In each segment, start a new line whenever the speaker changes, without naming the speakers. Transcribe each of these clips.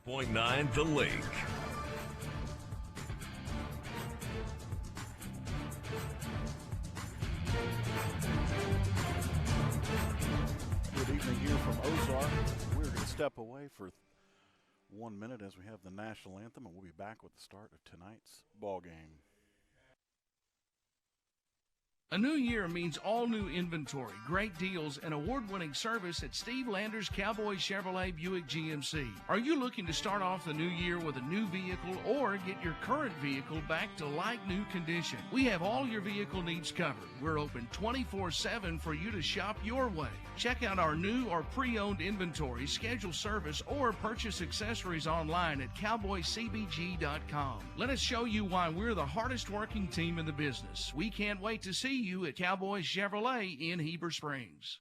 101.9 The Lake.
Good evening here from Ozark. We're going to step away for 1 minute as we have the national anthem, and we'll be back with the start of tonight's ball game.
A new year means all new inventory, great deals, and award-winning service at Steve Landers Cowboy Chevrolet Buick GMC. Are you looking to start off the new year with a new vehicle or get your current vehicle back to like-new condition? We have all your vehicle needs covered. We're open 24/7 for you to shop your way. Check out our new or pre-owned inventory, schedule service, or purchase accessories online at cowboycbg.com. Let us show you why we're the hardest working team in the business. We can't wait to see you at Cowboy Chevrolet in Heber Springs.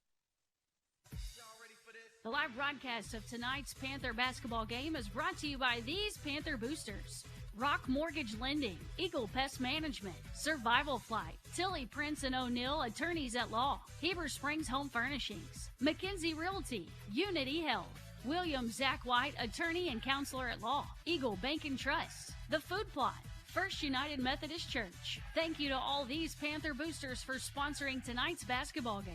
The live broadcast of tonight's Panther basketball game is brought to you by these Panther boosters: Rock Mortgage Lending, Eagle Pest Management, Survival Flight, Tilly Prince and O'Neill Attorneys at Law, Heber Springs Home Furnishings, McKinsey Realty, Unity Health, William Zach White Attorney and Counselor at Law, Eagle Bank and Trust, The Food Plot, First United Methodist Church. Thank you to all these Panther boosters for sponsoring tonight's basketball game.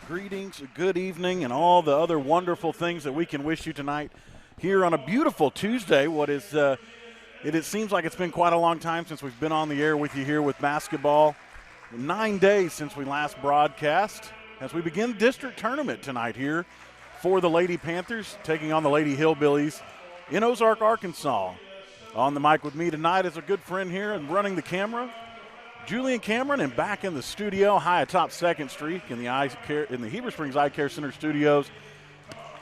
Greetings, good evening, and all the other wonderful things that we can wish you tonight here on a beautiful Tuesday. It seems like it's been quite a long time since we've been on the air with you here with basketball. 9 days since we last broadcast as we begin the district tournament tonight here for the Lady Panthers, taking on the Lady Hillbillies in Ozark, Arkansas. On the mic with me tonight is a good friend here and running the camera, Julian Cameron, and back in the studio, high atop 2nd Street in the Heber Springs Eye Care Center studios,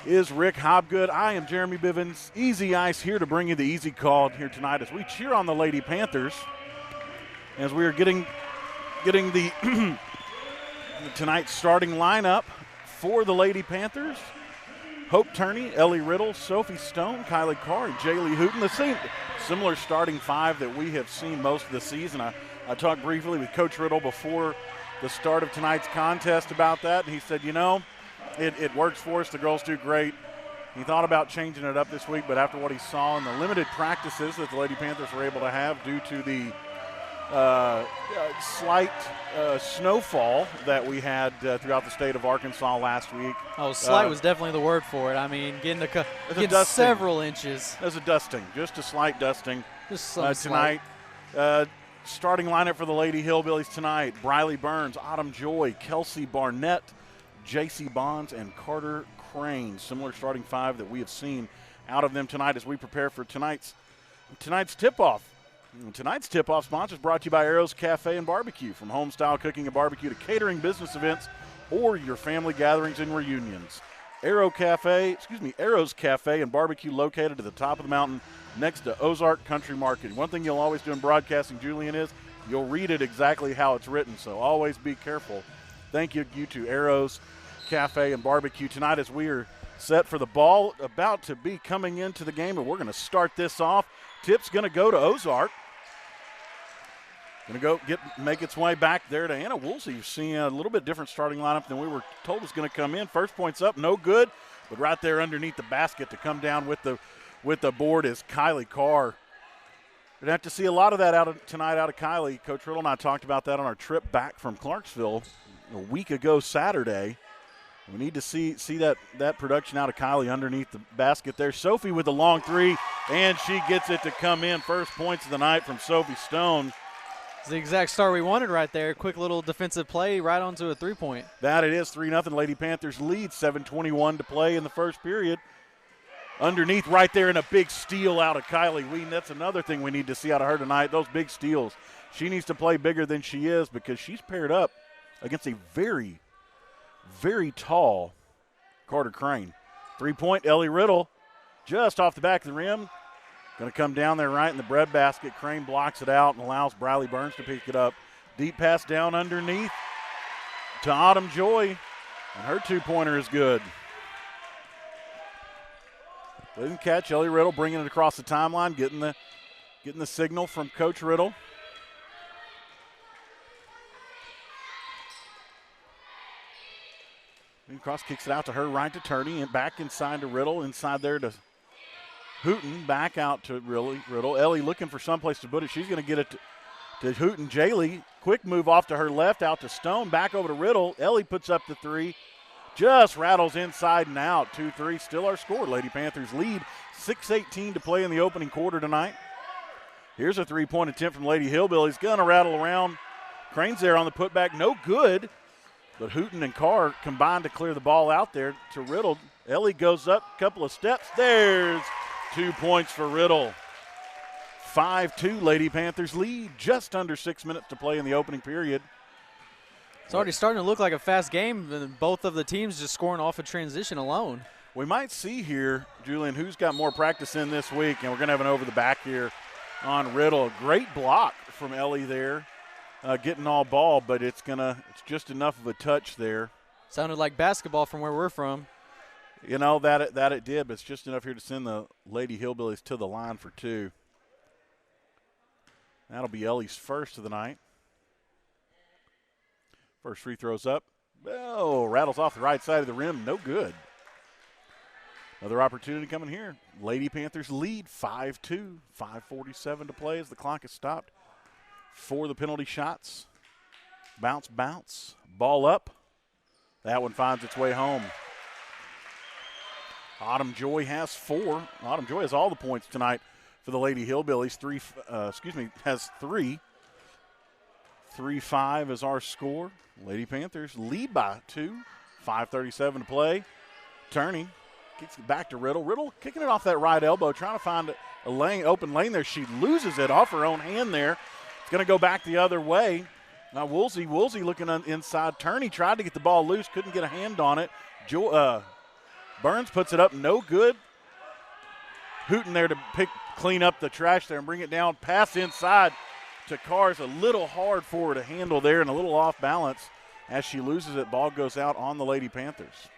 is Rick Hobgood. I am Jeremy Bivens. Easy Ice here to bring you the easy call here tonight as we cheer on the Lady Panthers as we are getting the tonight's starting lineup for the Lady Panthers. Hope Turney, Ellie Riddle, Sophie Stone, Kylie Carr, and Jaylee Hooten. The same similar starting five that we have seen most of the season. I talked briefly with Coach Riddle before the start of tonight's contest about that, and he said, it works for us. The girls do great. He thought about changing it up this week, but after what he saw in the limited practices that the Lady Panthers were able to have due to the slight snowfall that we had throughout the state of Arkansas last week.
Oh, slight was definitely the word for it. I mean, getting several inches.
As a dusting, just a slight dusting
Just
tonight. Starting lineup for the Lady Hillbillies tonight: Briley Burns, Autumn Joy, Kelsey Barnett, J.C. Bonds, and Carter Crane. Similar starting five that we have seen out of them tonight as we prepare for tonight's tip-off. Tonight's tip-off sponsor is brought to you by Arrows Cafe and Barbecue. From home-style cooking and barbecue to catering business events or your family gatherings and reunions. Arrows Cafe and Barbecue, located at the top of the mountain next to Ozark Country Market. One thing you'll always do in broadcasting, Julian, is you'll read it exactly how it's written, so always be careful. Thank you to Arrows Cafe and Barbecue tonight as we are set for the ball about to be coming into the game, and we're going to start this off. Tip's going to go to Ozark. Going to make its way back there to Anna Woolsey. You're seeing a little bit different starting lineup than we were told was going to come in. First point's up, no good, but right there underneath the basket to come down with the board is Kylie Carr. We're going to have to see a lot of that tonight out of Kylie. Coach Riddle and I talked about that on our trip back from Clarksville a week ago Saturday. We need to see that production out of Kylie underneath the basket there. Sophie with the long three, and she gets it to come in. First points of the night from Sophie Stone.
It's the exact start we wanted right there. Quick little defensive play right onto a three-point.
That it is, 3-0. Lady Panthers lead, 7:21 to play in the first period. Underneath right there, and a big steal out of Kylie Wheaton. That's another thing we need to see out of her tonight, those big steals. She needs to play bigger than she is because she's paired up against a very, very tall Carter Crane. 3-point, Ellie Riddle just off the back of the rim. Going to come down there right in the bread basket. Crane blocks it out and allows Briley Burns to pick it up. Deep pass down underneath to Autumn Joy, and her two-pointer is good. Didn't catch. Ellie Riddle bringing it across the timeline, getting the signal from Coach Riddle. Cross kicks it out to her, right to Turney, and back inside to Riddle. Inside there to Hooten, back out to Riddle. Ellie looking for someplace to put it. She's going to get it to Hooten. Jaylee, quick move off to her left, out to Stone, back over to Riddle. Ellie puts up the three. Just rattles inside and out. 2-3, still our score. Lady Panthers lead. 6:18 to play in the opening quarter tonight. Here's a three-point attempt from Lady Hillbillies. Going to rattle around. Crane's there on the putback. No good. But Hooten and Carr combined to clear the ball out there to Riddle. Ellie goes up a couple of steps. There's 2 points for Riddle. 5-2, Lady Panthers lead. Just under 6 minutes to play in the opening period.
It's already starting to look like a fast game, and both of the teams just scoring off a transition alone.
We might see here, Julian, who's got more practice in this week, and we're going to have an over the back here on Riddle. Great block from Ellie there. Getting all ball, but it's just enough of a touch there.
Sounded like basketball from where we're from.
You know, that it did, but it's just enough here to send the Lady Hillbillies to the line for two. That'll be Ellie's first of the night. First free throws up. Oh, rattles off the right side of the rim. No good. Another opportunity coming here. Lady Panthers lead 5-2. 5:47 to play as the clock is stopped. For the penalty shots. Bounce, bounce. Ball up. That one finds its way home. Autumn Joy has 4. Autumn Joy has all the points tonight for the Lady Hillbillies. Has 3. 3-5 is our score. Lady Panthers lead by 2. 5:37 to play. Turney kicks it back to Riddle. Riddle kicking it off that right elbow, trying to find a lane, open lane there. She loses it off her own hand there. It's going to go back the other way. Now Woolsey looking inside. Turney tried to get the ball loose, couldn't get a hand on it. Burns puts it up, no good. Hooten there to clean up the trash there and bring it down. Pass inside to Carr's a little hard for her to handle there and a little off balance. As she loses it, ball goes out on the Lady Panthers.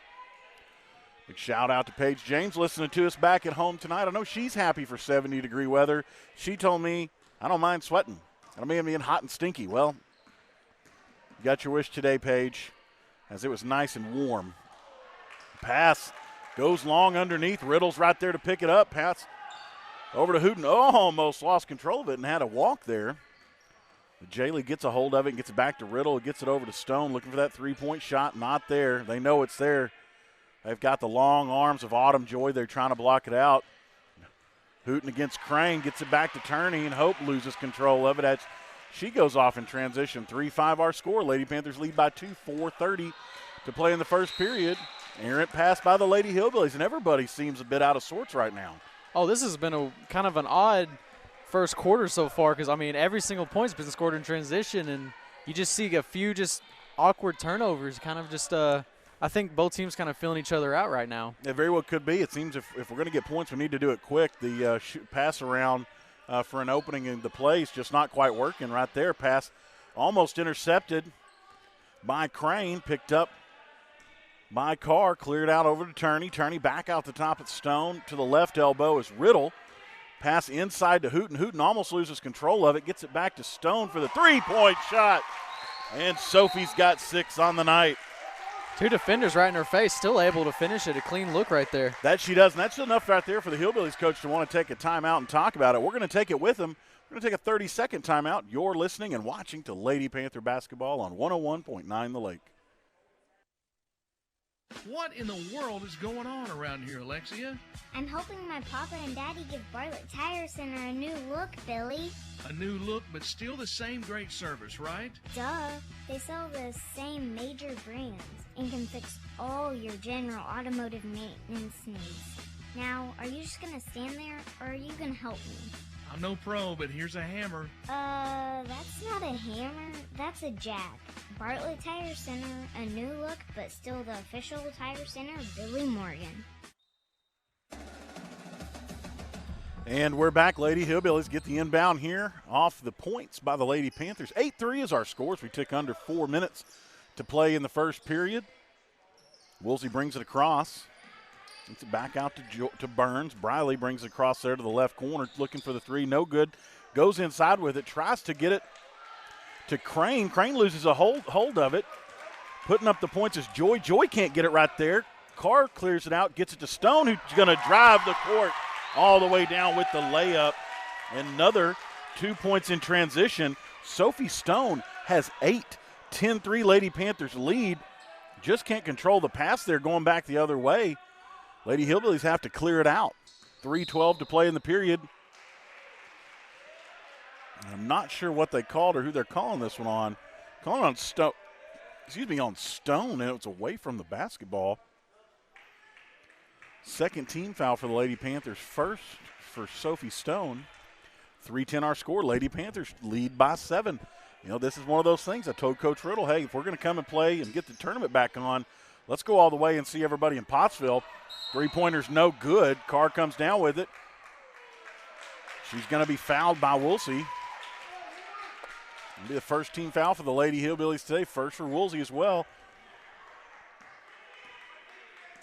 Big shout out to Paige James listening to us back at home tonight. I know she's happy for 70-degree weather. She told me, I don't mind sweating. I don't mind being hot and stinky. Well, you got your wish today, Paige, as it was nice and warm. Pass goes long underneath. Riddle's right there to pick it up. Pass over to Hooten. Oh, almost lost control of it and had a walk there. Jaylee gets a hold of it and gets it back to Riddle. Gets it over to Stone looking for that three-point shot. Not there. They know it's there. They've got the long arms of Autumn Joy. They're trying to block it out. Hooten against Crane, gets it back to Turney, and Hope loses control of it as she goes off in transition. 3-5 our score. Lady Panthers lead by 2, 4:30 to play in the first period. Errant pass by the Lady Hillbillies, and everybody seems a bit out of sorts right now.
Oh, this has been a kind of an odd first quarter so far because, I mean, every single point's been scored in transition, and you just see a few just awkward turnovers, kind of just I think both teams kind of feeling each other out right now.
It very well could be. It seems if we're going to get points, we need to do it quick. The pass around for an opening in the play is just not quite working right there. Pass almost intercepted by Crane, picked up by Carr, cleared out over to Turney. Turney back out the top at Stone. To the left elbow is Riddle. Pass inside to Hooten. Hooten almost loses control of it, gets it back to Stone for the three-point shot. And Sophie's got 6 on the night.
2 defenders right in her face, still able to finish it. A clean look right there.
That she does, and that's enough right there for the Hillbillies coach to want to take a timeout and talk about it. We're going to take it with them. We're going to take a 30-second timeout. You're listening and watching to Lady Panther basketball on 101.9 The Lake.
What in the world is going on around here, Alexia?
I'm hoping my papa and daddy give Bartlett Tire Center a new look, Billy.
A new look, but still the same great service, right?
Duh. They sell the same major brands and can fix all your general automotive maintenance needs. Now, are you just gonna stand there, or are you gonna help me?
I'm no pro, but here's a hammer.
That's not a hammer. That's a jack. Bartlett Tire Center, a new look, but still the official tire center of Billy Morgan.
And we're back. Lady Hillbillies get the inbound here off the points by the Lady Panthers. 8-3 is our scores. We took under 4 minutes to play in the first period. Woolsey brings it across. It's back out to Burns. Briley brings it across there to the left corner, looking for the three. No good. Goes inside with it. Tries to get it to Crane. Crane loses a hold of it. Putting up the points is Joy. Joy can't get it right there. Carr clears it out, gets it to Stone, who's going to drive the court all the way down with the layup. Another 2 points in transition. Sophie Stone has 8. 10-3 Lady Panthers lead. Just can't control the pass there going back the other way. Lady Hillbillies have to clear it out. 3:12 to play in the period. I'm not sure what they called or who they're calling this one on. Calling on Stone. On Stone, and it was away from the basketball. Second team foul for the Lady Panthers. First for Sophie Stone. 3:10 our score. Lady Panthers lead by 7. This is one of those things I told Coach Riddle, hey, if we're going to come and play and get the tournament back on, let's go all the way and see everybody in Pottsville. Three-pointer's no good. Carr comes down with it. She's going to be fouled by Woolsey. It'll be the first team foul for the Lady Hillbillies today. First for Woolsey as well.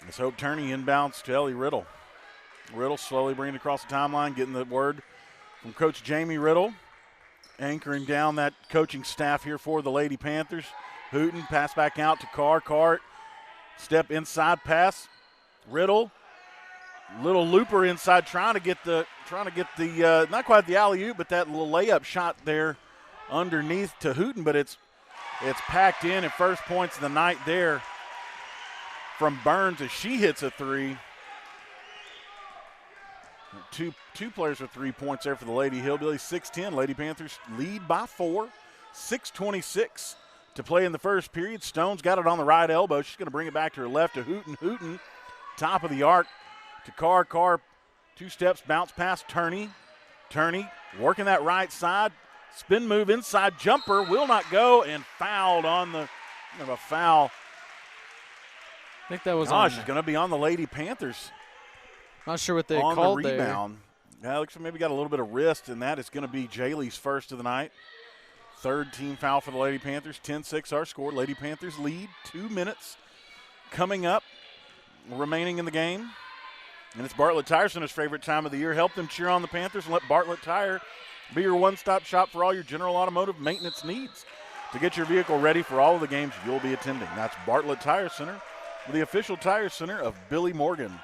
Let's hope Turney inbounds to Ellie Riddle. Riddle slowly bringing it across the timeline, getting the word from Coach Jamie Riddle, anchoring down that coaching staff here for the Lady Panthers. Hooten, pass back out to Carr. Carr, step inside pass. Riddle, little looper inside, trying to get the not quite the alley-oop, but that little layup shot there underneath to Hooten, but it's packed in, and first points of the night there from Burns as she hits a three. Two players with 3 points there for the Lady Hillbillies. 6-10, Lady Panthers lead by 4. 6:26 to play in the first period. Stone's got it on the right elbow. She's going to bring it back to her left to Hooten. Hooten, top of the arc to Carr. Carr, 2 steps, bounce pass, Turney. Turney working that right side. Spin move inside, jumper, will not go, and fouled on the foul.
I think that was
it's going to be on the Lady Panthers.
Not sure what they
on
called
the rebound. Yeah, looks like maybe got a little bit of wrist, and that is going to be Jaylee's first of the night. Third team foul for the Lady Panthers. 10-6 our score. Lady Panthers lead. 2 minutes coming up, remaining in the game. And it's Bartlett Tire Center's favorite time of the year. Help them cheer on the Panthers and let Bartlett Tire be your one-stop shop for all your general automotive maintenance needs. To get your vehicle ready for all of the games you'll be attending. That's Bartlett Tire Center, the official tire center of Billy Morgan.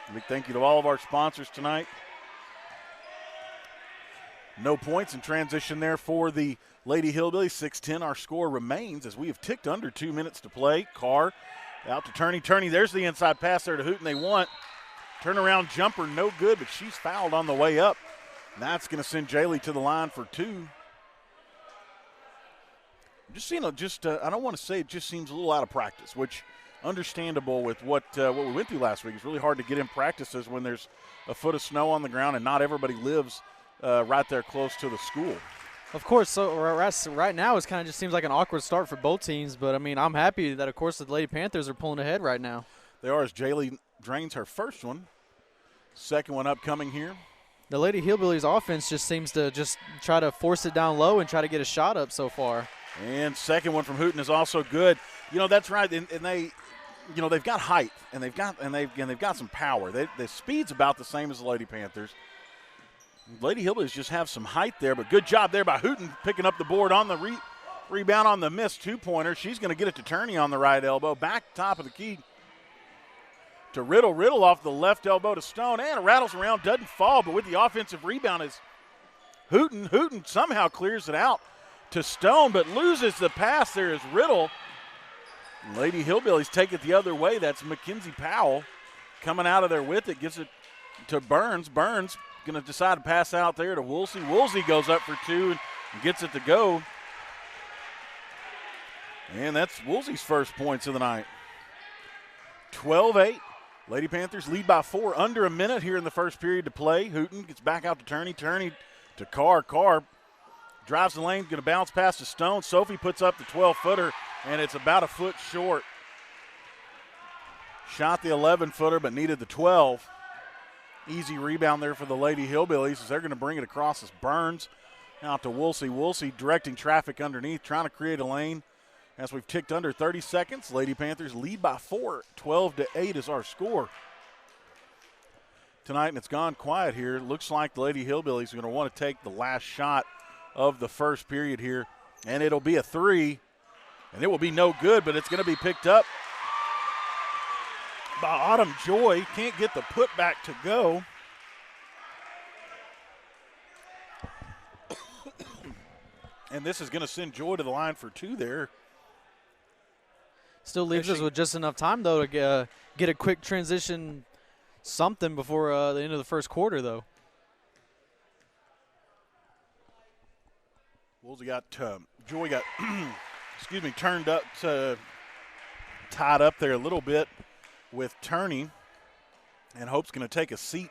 A big thank you to all of our sponsors tonight. No points in transition there for the Lady Hillbillies. 6-10 our score remains as we have ticked under 2 minutes to play. Carr out to Turney. Turney, there's the inside pass there to Hooten. They want. Turnaround jumper, no good, but she's fouled on the way up. And that's going to send Jaylee to the line for 2. Just seeing, I don't want to say it just seems a little out of practice, which understandable with what we went through last week. It's really hard to get in practices when there's a foot of snow on the ground and not everybody lives right there close to the school.
Of course, so right now it kind of just seems like an awkward start for both teams, but, I mean, I'm happy that, of course, the Lady Panthers are pulling ahead right now.
They are as Jaylee drains her first one. Second one upcoming here.
The Lady Hillbillies offense just seems to just try to force it down low and try to get a shot up so far.
And second one from Hooten is also good. That's right, and they – they've got height and they've got some power. The speed's about the same as the Lady Panthers. Lady Hillbillies just have some height there, but good job there by Hooten picking up the board on the rebound on the missed 2-pointer. She's going to get it to Turney on the right elbow. Back top of the key to Riddle. Riddle off the left elbow to Stone, and it rattles around, doesn't fall, but with the offensive rebound is Hooten. Hooten somehow clears it out to Stone, but loses the pass. There is Riddle. Lady Hillbillies take it the other way. That's Mackenzie Powell coming out of there with it. Gives it to Burns. Burns going to decide to pass out there to Woolsey. Woolsey goes up for 2 and gets it to go. And that's Woolsey's first points of the night. 12-8. Lady Panthers lead by 4. Under a minute here in the first period to play. Hooten gets back out to Turney. Turney to Carr. Carr drives the lane, going to bounce past to Stone. Sophie puts up the 12-footer. And it's about a foot short. Shot the 11-footer, but needed the 12. Easy rebound there for the Lady Hillbillies as they're going to bring it across as Burns out to Woolsey. Woolsey directing traffic underneath, trying to create a lane. As we've ticked under 30 seconds, Lady Panthers lead by 4. 12-8 is our score. tonight, and it's gone quiet here. It looks like the Lady Hillbillies are going to want to take the last shot of the first period here, and it'll be a 3, and it will be no good, but it's going to be picked up by Autumn Joy. Can't get the putback to go. And this is going to send Joy to the line for 2 there.
Still leaves us with just enough time, though, to get a quick transition something before the end of the first quarter, though.
Woolsey got, Joy got, turned up, tied up there a little bit with Turney. And Hope's going to take a seat.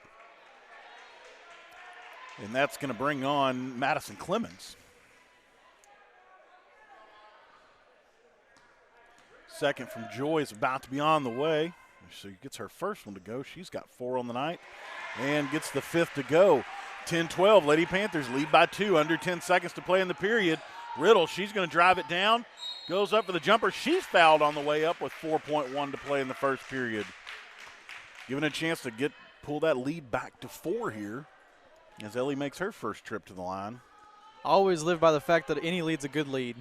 And that's going to bring on Madison Clemens. Second from Joy is about to be on the way. She gets her first one to go. She's got 4 on the night and gets the 5th to go. 10-12, Lady Panthers lead by 2, under 10 seconds to play in the period. Riddle, she's going to drive it down, goes up for the jumper. She's fouled on the way up with 4.1 to play in the first period. Given a chance to pull that lead back to 4 here as Ellie makes her first trip to the line.
I always live by the fact that any lead's a good lead.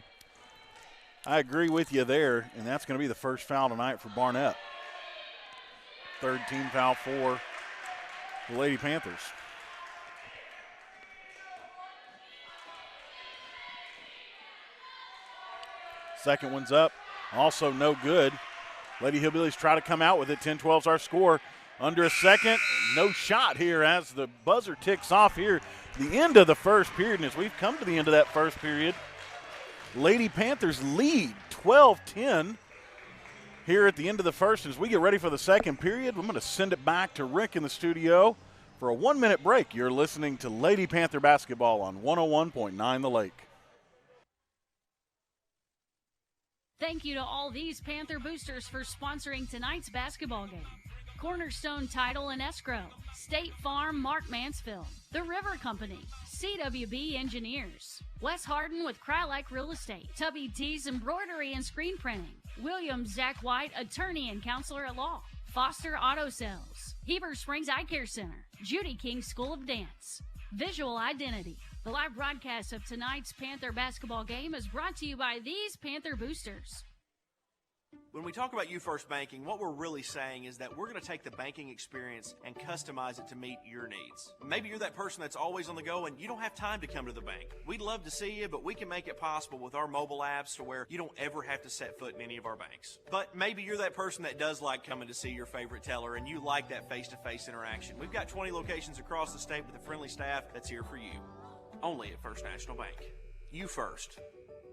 I agree with you there, and that's going to be the first foul tonight for Barnett. 3rd team foul for the Lady Panthers. Second one's up, also no good. Lady Hillbillies try to come out with it. 10-12's our score. Under a second, no shot here as the buzzer ticks off here. The end of the first period, and as we've come to the end of that first period, Lady Panthers lead 12-10 here at the end of the first. As we get ready for the second period, I'm going to send it back to Rick in the studio for a 1-minute break. You're listening to Lady Panther basketball on 101.9 The Lake.
Thank you to all these Panther boosters for sponsoring tonight's basketball game. Cornerstone Title and Escrow, State Farm, Mark Mansfield, The River Company, CWB Engineers, Wes Harden with Krylak Real Estate, Tubby T's Embroidery and Screen Printing, William Zach White, Attorney and Counselor at Law, Foster Auto Sales, Heber Springs Eye Care Center, Judy King School of Dance, Visual Identity. The live broadcast of tonight's Panther basketball game is brought to you by these Panther boosters.
When we talk about You First Banking, what we're really saying is that we're going to take the banking experience and customize it to meet your needs. Maybe you're that person that's always on the go and you don't have time to come to the bank. We'd love to see you, but we can make it possible with our mobile apps to where you don't ever have to set foot in any of our banks. But maybe you're that person that does like coming to see your favorite teller and you like that face-to-face interaction. We've got 20 locations across the state with a friendly staff that's here for you. Only at First National Bank. You first.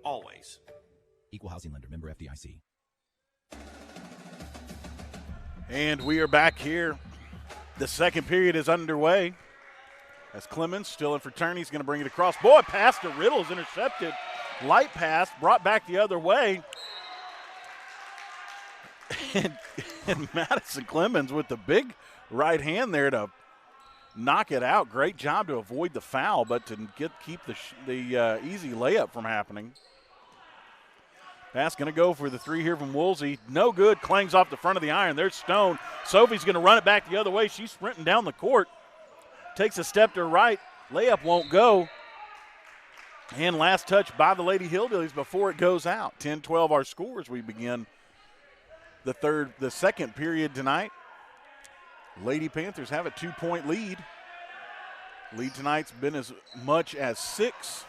Always.
Equal housing lender. Member FDIC.
And we are back here. The second period is underway. As Clemens still in for Turney, he's going to bring it across. Boy, pass to Riddle is intercepted. Light pass, brought back the other way. And Madison Clemens with the big right hand there to knock it out. Great job to avoid the foul, but to keep the easy layup from happening. Pass going to go for the 3 here from Woolsey. No good. Clangs off the front of the iron. There's Stone. Sophie's going to run it back the other way. She's sprinting down the court. Takes a step to her right. Layup won't go. And last touch by the Lady Hillbillies before it goes out. 10-12 our scores. We begin the second period tonight. Lady Panthers have a 2-point lead. Lead tonight's been as much as 6.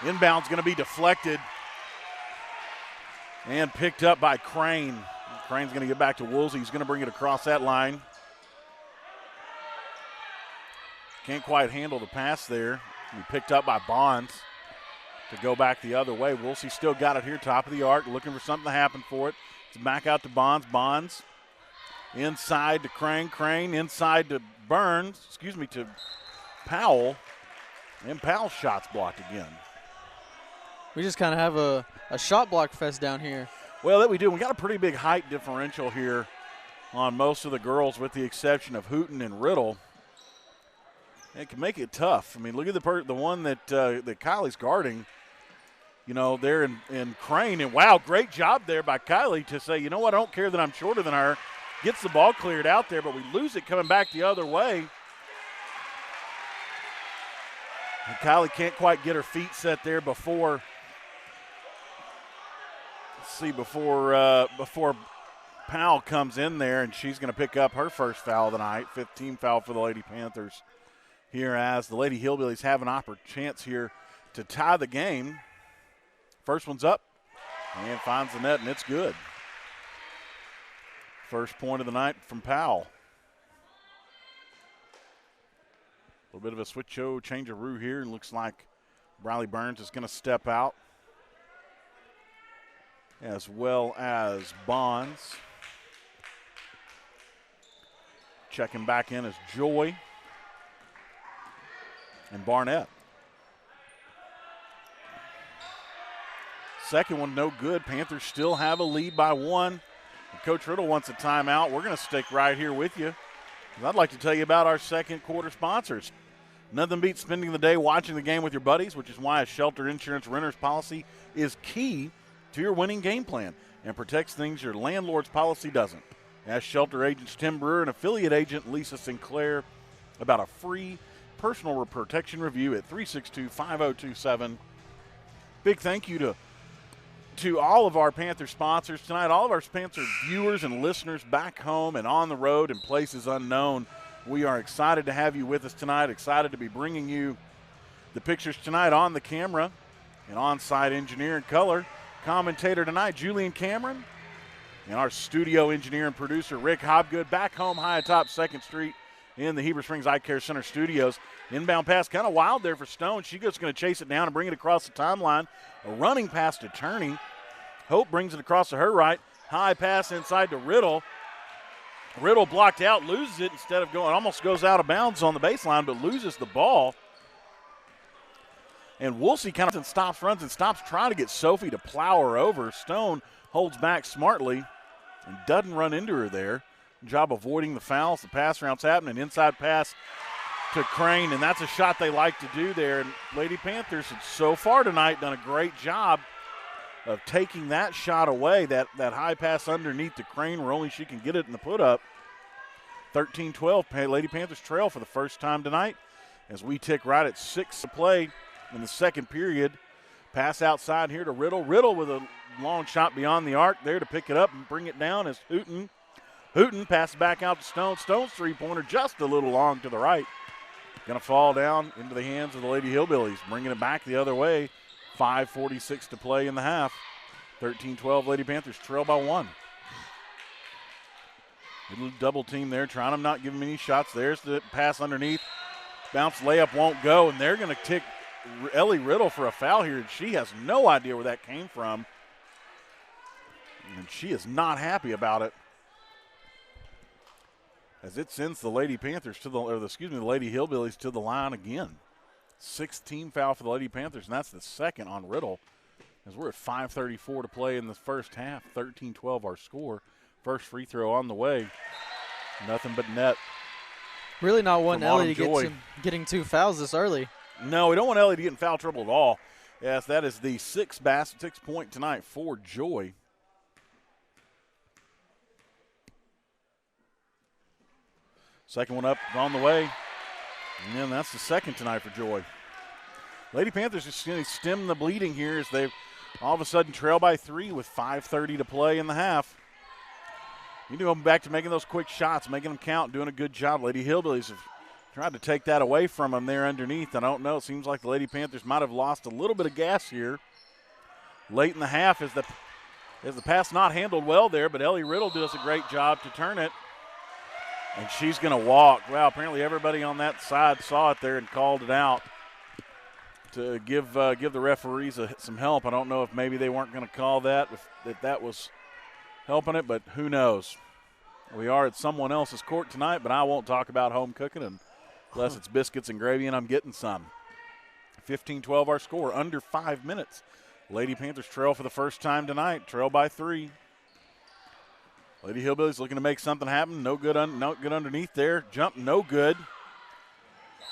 Inbound's going to be deflected and picked up by Crane. Crane's going to get back to Woolsey. He's going to bring it across that line. Can't quite handle the pass there. He picked up by Bonds to go back the other way. Woolsey still got it here, top of the arc, looking for something to happen for it. It's back out to Bonds. Bonds inside to Crane. Crane inside to to Powell. And Powell's shot's blocked again.
We just kind of have a shot block fest down here.
Well, that we do. We got a pretty big height differential here on most of the girls with the exception of Hooten and Riddle. It can make it tough. I mean, look at the one that Kylie's guarding, there in Crane. And, wow, great job there by Kylie to say, you know what, I don't care that I'm shorter than her. gets the ball cleared out there, but we lose it coming back the other way. And Kylie can't quite get her feet set there before Powell comes in there, and she's going to pick up her first foul of the night, 15th foul for the Lady Panthers here as the Lady Hillbillies have an chance here to tie the game. First one's up and finds the net, and it's good. First point of the night from Powell. A little bit of a change-a-roo here, and looks like Briley Burns is going to step out, as well as Bonds. Checking back in is Joy and Barnett. Second one, no good. Panthers still have a lead by 1. And Coach Riddle wants a timeout. We're going to stick right here with you. I'd like to tell you about our second quarter sponsors. Nothing beats spending the day watching the game with your buddies, which is why a shelter insurance renter's policy is key to your winning game plan and protects things your landlord's policy doesn't. Ask shelter agents Tim Brewer and affiliate agent Lisa Sinclair about a free personal protection review at 362-5027. Big thank you to all of our Panther sponsors tonight, all of our Panther viewers and listeners back home and on the road and places unknown. We are excited to have you with us tonight, excited to be bringing you the pictures tonight on the camera, and on-site engineer and color commentator tonight, Julian Cameron, and our studio engineer and producer, Rick Hobgood, back home high atop 2nd Street in the Heber Springs Eye Care Center studios. Inbound pass kind of wild there for Stone. She's just going to chase it down and bring it across the timeline. A running pass to Turney. Hope brings it across to her right. High pass inside to Riddle. Riddle blocked out, loses it instead of going, almost goes out of bounds on the baseline, but loses the ball. And Woolsey kind of runs and stops trying to get Sophie to plow her over. Stone holds back smartly and doesn't run into her there. Job avoiding the fouls. The pass round's happening. Inside pass to Crane, and that's a shot they like to do there. And Lady Panthers have so far tonight done a great job of taking that shot away, that high pass underneath to Crane where only she can get it in the put-up. 13-12, Lady Panthers trail for the first time tonight as we tick right at 6 to play in the second period. Pass outside here to Riddle. Riddle with a long shot beyond the arc there to pick it up and bring it down as Hooten. Hooten passes back out to Stone. Stone's three-pointer just a little long to the right. Going to fall down into the hands of the Lady Hillbillies, bringing it back the other way. 5:46 to play in the half. 13-12, Lady Panthers trail by 1. Little double team there, trying to not give them any shots. There's the pass underneath. Bounce layup won't go, and they're going to tick Ellie Riddle for a foul here, and she has no idea where that came from. And she is not happy about it, as it sends the Lady Panthers the Lady Hillbillies to the line again. 16 foul for the Lady Panthers, and that's the second on Riddle, as we're at 5:34 to play in the first half. 13-12 our score. First free throw on the way. Nothing but net.
Really not wanting Ellie to getting 2 fouls this early.
No, we don't want Ellie to get in foul trouble at all. Yes, that is the 6th point tonight for Joy. Second one up on the way. And then that's the second tonight for Joy. Lady Panthers just going to stem the bleeding here as they all of a sudden trail by 3 with 5:30 to play in the half. You need to go back to making those quick shots, making them count, doing a good job. Lady Hillbillies have tried to take that away from them there underneath. I don't know. It seems like the Lady Panthers might have lost a little bit of gas here late in the half as the pass not handled well there, but Ellie Riddle does a great job to turn it. And she's going to walk. Well, apparently everybody on that side saw it there and called it out to give the referees some help. I don't know if maybe they weren't going to call that, if that was helping it, but who knows. We are at someone else's court tonight, but I won't talk about home cooking unless it's biscuits and gravy and I'm getting some. 15-12 our score, under 5 minutes. Lady Panthers trail for the first time tonight, trail by 3. Lady Hillbillies looking to make something happen. No good underneath there. Jump no good.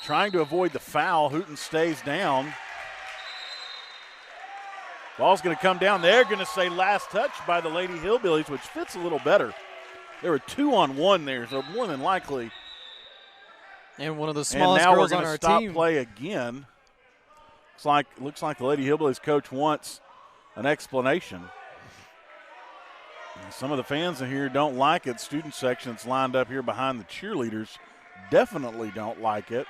Trying to avoid the foul. Hooten stays down. Ball's going to come down. They're going to say last touch by the Lady Hillbillies, which fits a little better. There were 2-on-1 there, so more than likely.
And one of the smallest girls on our
and now we're going to
team.
stop play again. Looks like the Lady Hillbillies coach wants an explanation. And some of the fans in here don't like it. Student sections lined up here behind the cheerleaders definitely don't like it.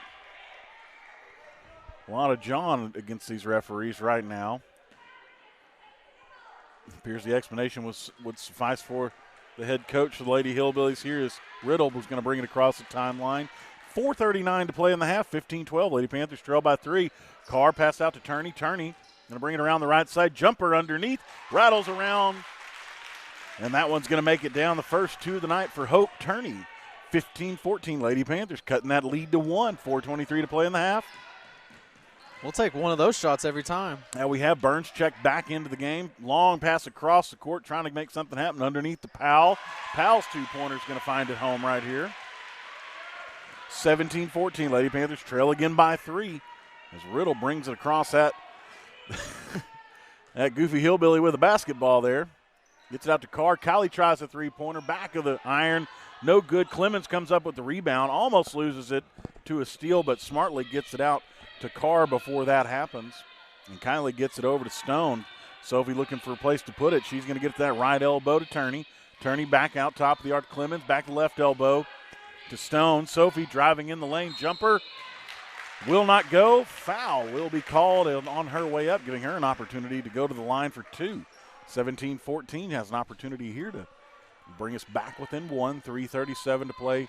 A lot of John against these referees right now. It appears the explanation would suffice for the head coach of the Lady Hillbillies here as Riddle was going to bring it across the timeline. 4:39 to play in the half, 15-12. Lady Panthers trail by 3. Carr passed out to Turney. Turney going to bring it around the right side. Jumper underneath, rattles around, and that one's going to make it down. The first 2 of the night for Hope Turney. 15-14, Lady Panthers cutting that lead to 1. 4:23 to play in the half.
We'll take one of those shots every time.
Now we have Burns checked back into the game. Long pass across the court, trying to make something happen underneath the Powell. Powell's 2-pointer is going to find it home right here. 17-14, Lady Panthers trail again by 3 as Riddle brings it across that goofy hillbilly with a basketball there. Gets it out to Carr. Kylie tries a 3-pointer. Back of the iron. No good. Clemens comes up with the rebound. Almost loses it to a steal, but smartly gets it out to Carr before that happens. And Kylie gets it over to Stone. Sophie looking for a place to put it. She's going to get that right elbow to Turney. Turney back out top of the arc. Clemens back to left elbow to Stone. Sophie driving in the lane. Jumper will not go. Foul will be called on her way up, giving her an opportunity to go to the line for 2. 17-14 has an opportunity here to bring us back within 1. 3:37 to play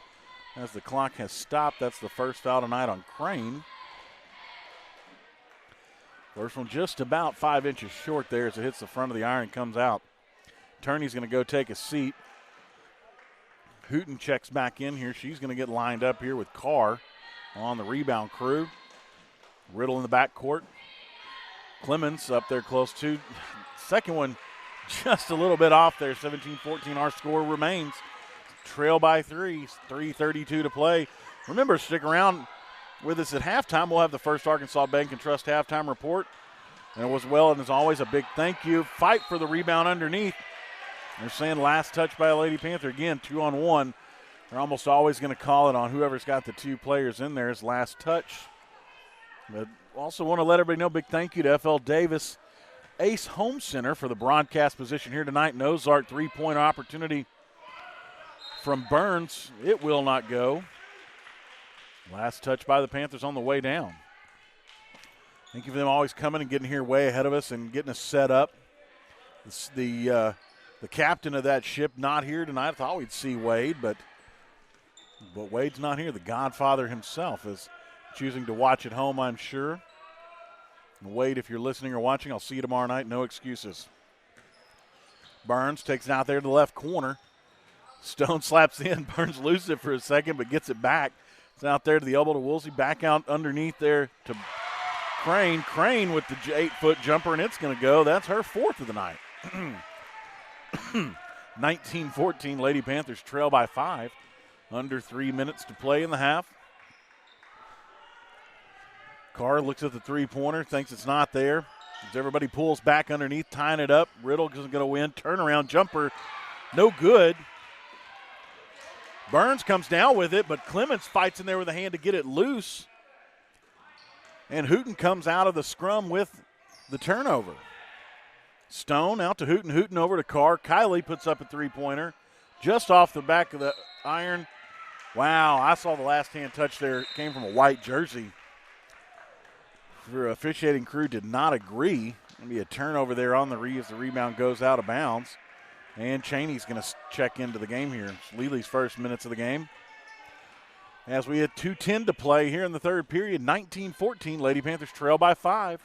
as the clock has stopped. That's the first foul tonight on Crane. First one just about 5 inches short there as it hits the front of the iron, comes out. Turney's going to go take a seat. Hooten checks back in here. She's going to get lined up here with Carr on the rebound crew. Riddle in the backcourt. Clemens up there close to. Second one just a little bit off there. 17-14 our score remains. Trail by 3. 3:32 to play. Remember, stick around with us at halftime. We'll have the first Arkansas Bank and Trust halftime report. And it was well, and as always, a big thank you. Fight for the rebound underneath. They're saying last touch by a Lady Panther. Again, 2-on-1. They're almost always going to call it on whoever's got the 2 players in there as last touch. But also want to let everybody know, big thank you to F.L. Davis Ace Home Center for the broadcast position here tonight. And Ozark 3-point opportunity from Burns. It will not go. Last touch by the Panthers on the way down. Thank you for them always coming and getting here way ahead of us and getting us set up. The captain of that ship not here tonight. I thought we'd see Wade, but Wade's not here. The Godfather himself is choosing to watch at home, I'm sure. And Wade, if you're listening or watching, I'll see you tomorrow night. No excuses. Burns takes it out there to the left corner. Stone slaps in. Burns loses it for a second, but gets it back. It's out there to the elbow to Woolsey. Back out underneath there to Crane. Crane with the 8-foot jumper, and it's going to go. That's her 4th of the night. 19-14, Lady Panthers trail by 5. Under 3 minutes to play in the half. Carr looks at the 3-pointer, thinks it's not there. As everybody pulls back underneath, tying it up. Riddle isn't going to win. Turnaround jumper, no good. Burns comes down with it, but Clemens fights in there with a hand to get it loose. And Hooten comes out of the scrum with the turnover. Stone out to Hooten. Hooten over to Carr. Kylie puts up a 3-pointer just off the back of the iron. Wow, I saw the last hand touch there. It came from a white jersey. The officiating crew did not agree. Going to be a turnover there on the as the rebound goes out of bounds. And Cheney's going to check into the game here. It's Lely's first minutes of the game. As we had 2:10 to play here in the third period, 19-14, Lady Panthers trail by 5.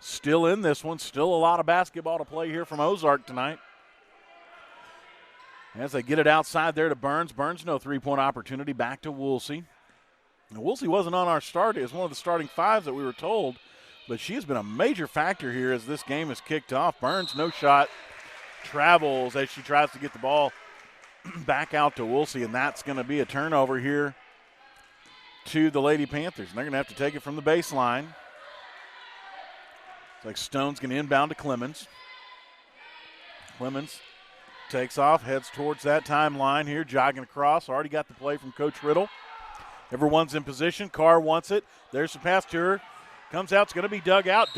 Still in this one, still a lot of basketball to play here from Ozark tonight. As they get it outside there to Burns. Burns, no 3-point opportunity, back to Woolsey. Now, Woolsey wasn't on our start as one of the starting 5s that we were told, but she has been a major factor here as this game is kicked off. Burns, no shot. Travels as she tries to get the ball back out to Woolsey, and that's going to be a turnover here to the Lady Panthers. And they're going to have to take it from the baseline. It's like Stone's going to inbound to Clemens. Clemens Takes off, heads towards that timeline here, jogging across. Already got the play from Coach Riddle. Everyone's in position. Carr wants it. There's the pass to her. Comes out. It's going to be dug out.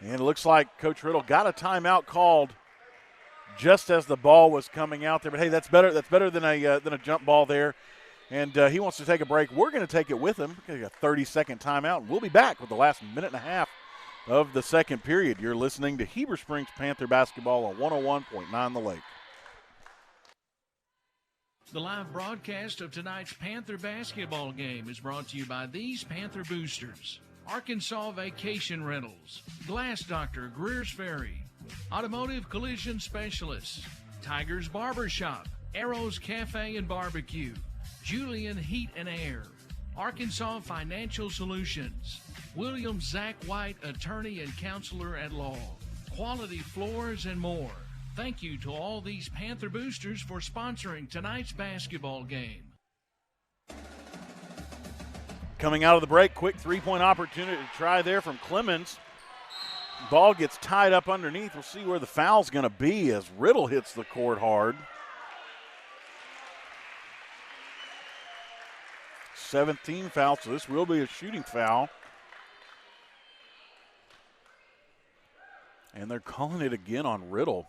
And it looks like Coach Riddle got a timeout called just as the ball was coming out there. But, hey, that's better than a jump ball there. And he wants to take a break. We're going to take it with him. We're going to get a 30-second timeout, and we'll be back with the last minute and a half of the second period. You're listening to Heber Springs Panther basketball on 101.9 The Lake.
The live broadcast of tonight's Panther basketball game is brought to you by these Panther boosters: Arkansas Vacation Rentals, Glass Doctor Greer's Ferry, Automotive Collision Specialists, Tiger's Barbershop, Arrows Cafe and Barbecue, Julian Heat and Air, Arkansas Financial Solutions, William Zach White, attorney and counselor at law, Quality Floors, and more. Thank you to all these Panther boosters for sponsoring tonight's basketball game.
Coming out of the break, quick three-point opportunity to try there from Clemens. Ball gets tied up underneath. We'll see where the foul's going to be as Riddle hits the court hard. 17 fouls, so this will be a shooting foul. And they're calling it again on Riddle.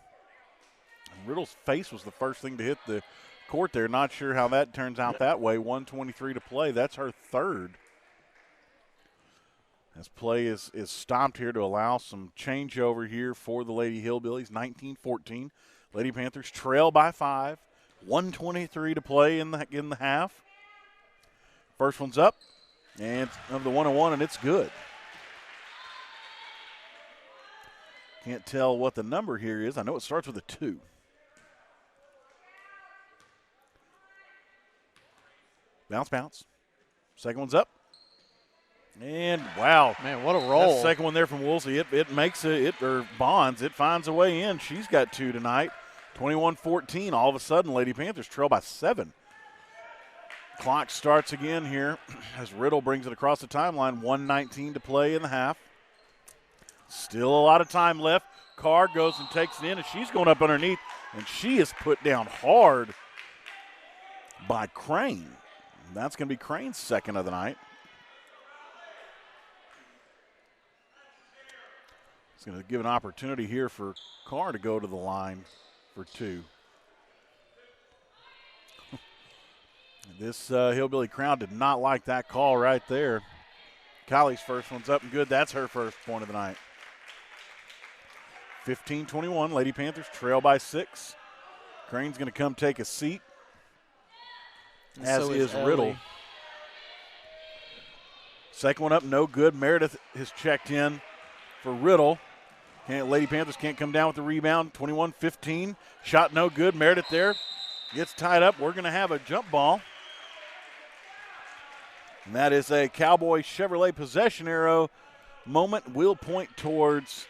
And Riddle's face was the first thing to hit the court there. Not sure how that turns out that way. 1:23 to play. That's her third. As play is stopped here to allow some changeover here for the Lady Hillbillies. 19-14. Lady Panthers trail by 5. 1:23 to play in the half. First one's up, and of the 1-on-1, and it's good. Can't tell what the number here is. I know it starts with a 2. Bounce. Second one's up. And, wow.
Man, what a roll.
That second one there from Woolsey, it makes it bonds. It finds a way in. She's got 2 tonight. 21-14. All of a sudden, Lady Panthers trail by 7. Clock starts again here as Riddle brings it across the timeline. 1:19 to play in the half. Still a lot of time left. Carr goes and takes it in, and she's going up underneath, and she is put down hard by Crane. That's going to be Crane's second of the night. It's going to give an opportunity here for Carr to go to the line for 2. This Hillbilly crowd did not like that call right there. Kylie's first one's up and good. That's her first point of the night. 15-21. Lady Panthers trail by 6. Crane's going to come take a seat, as is Riddle. Second one up, no good. Meredith has checked in for Riddle. Lady Panthers can't come down with the rebound. 21-15. Shot no good. Meredith there gets tied up. We're going to have a jump ball. And that is a Cowboy Chevrolet possession arrow moment. Will point towards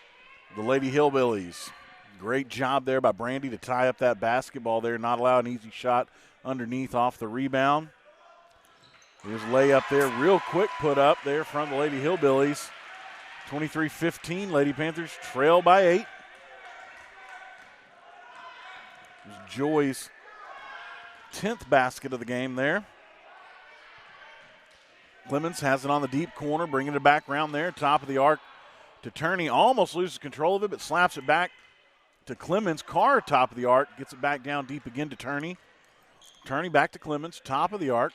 the Lady Hillbillies. Great job there by Brandy to tie up that basketball there, not allow an easy shot underneath off the rebound. Here's a layup there, real quick put up there from the Lady Hillbillies. 23-15, Lady Panthers trail by 8. There's Joy's 10th basket of the game there. Clemens has it on the deep corner, bringing it back around there, top of the arc to Turney. Almost loses control of it, but slaps it back to Clemens. Carr, top of the arc, gets it back down deep again to Turney. Turney back to Clemens, top of the arc.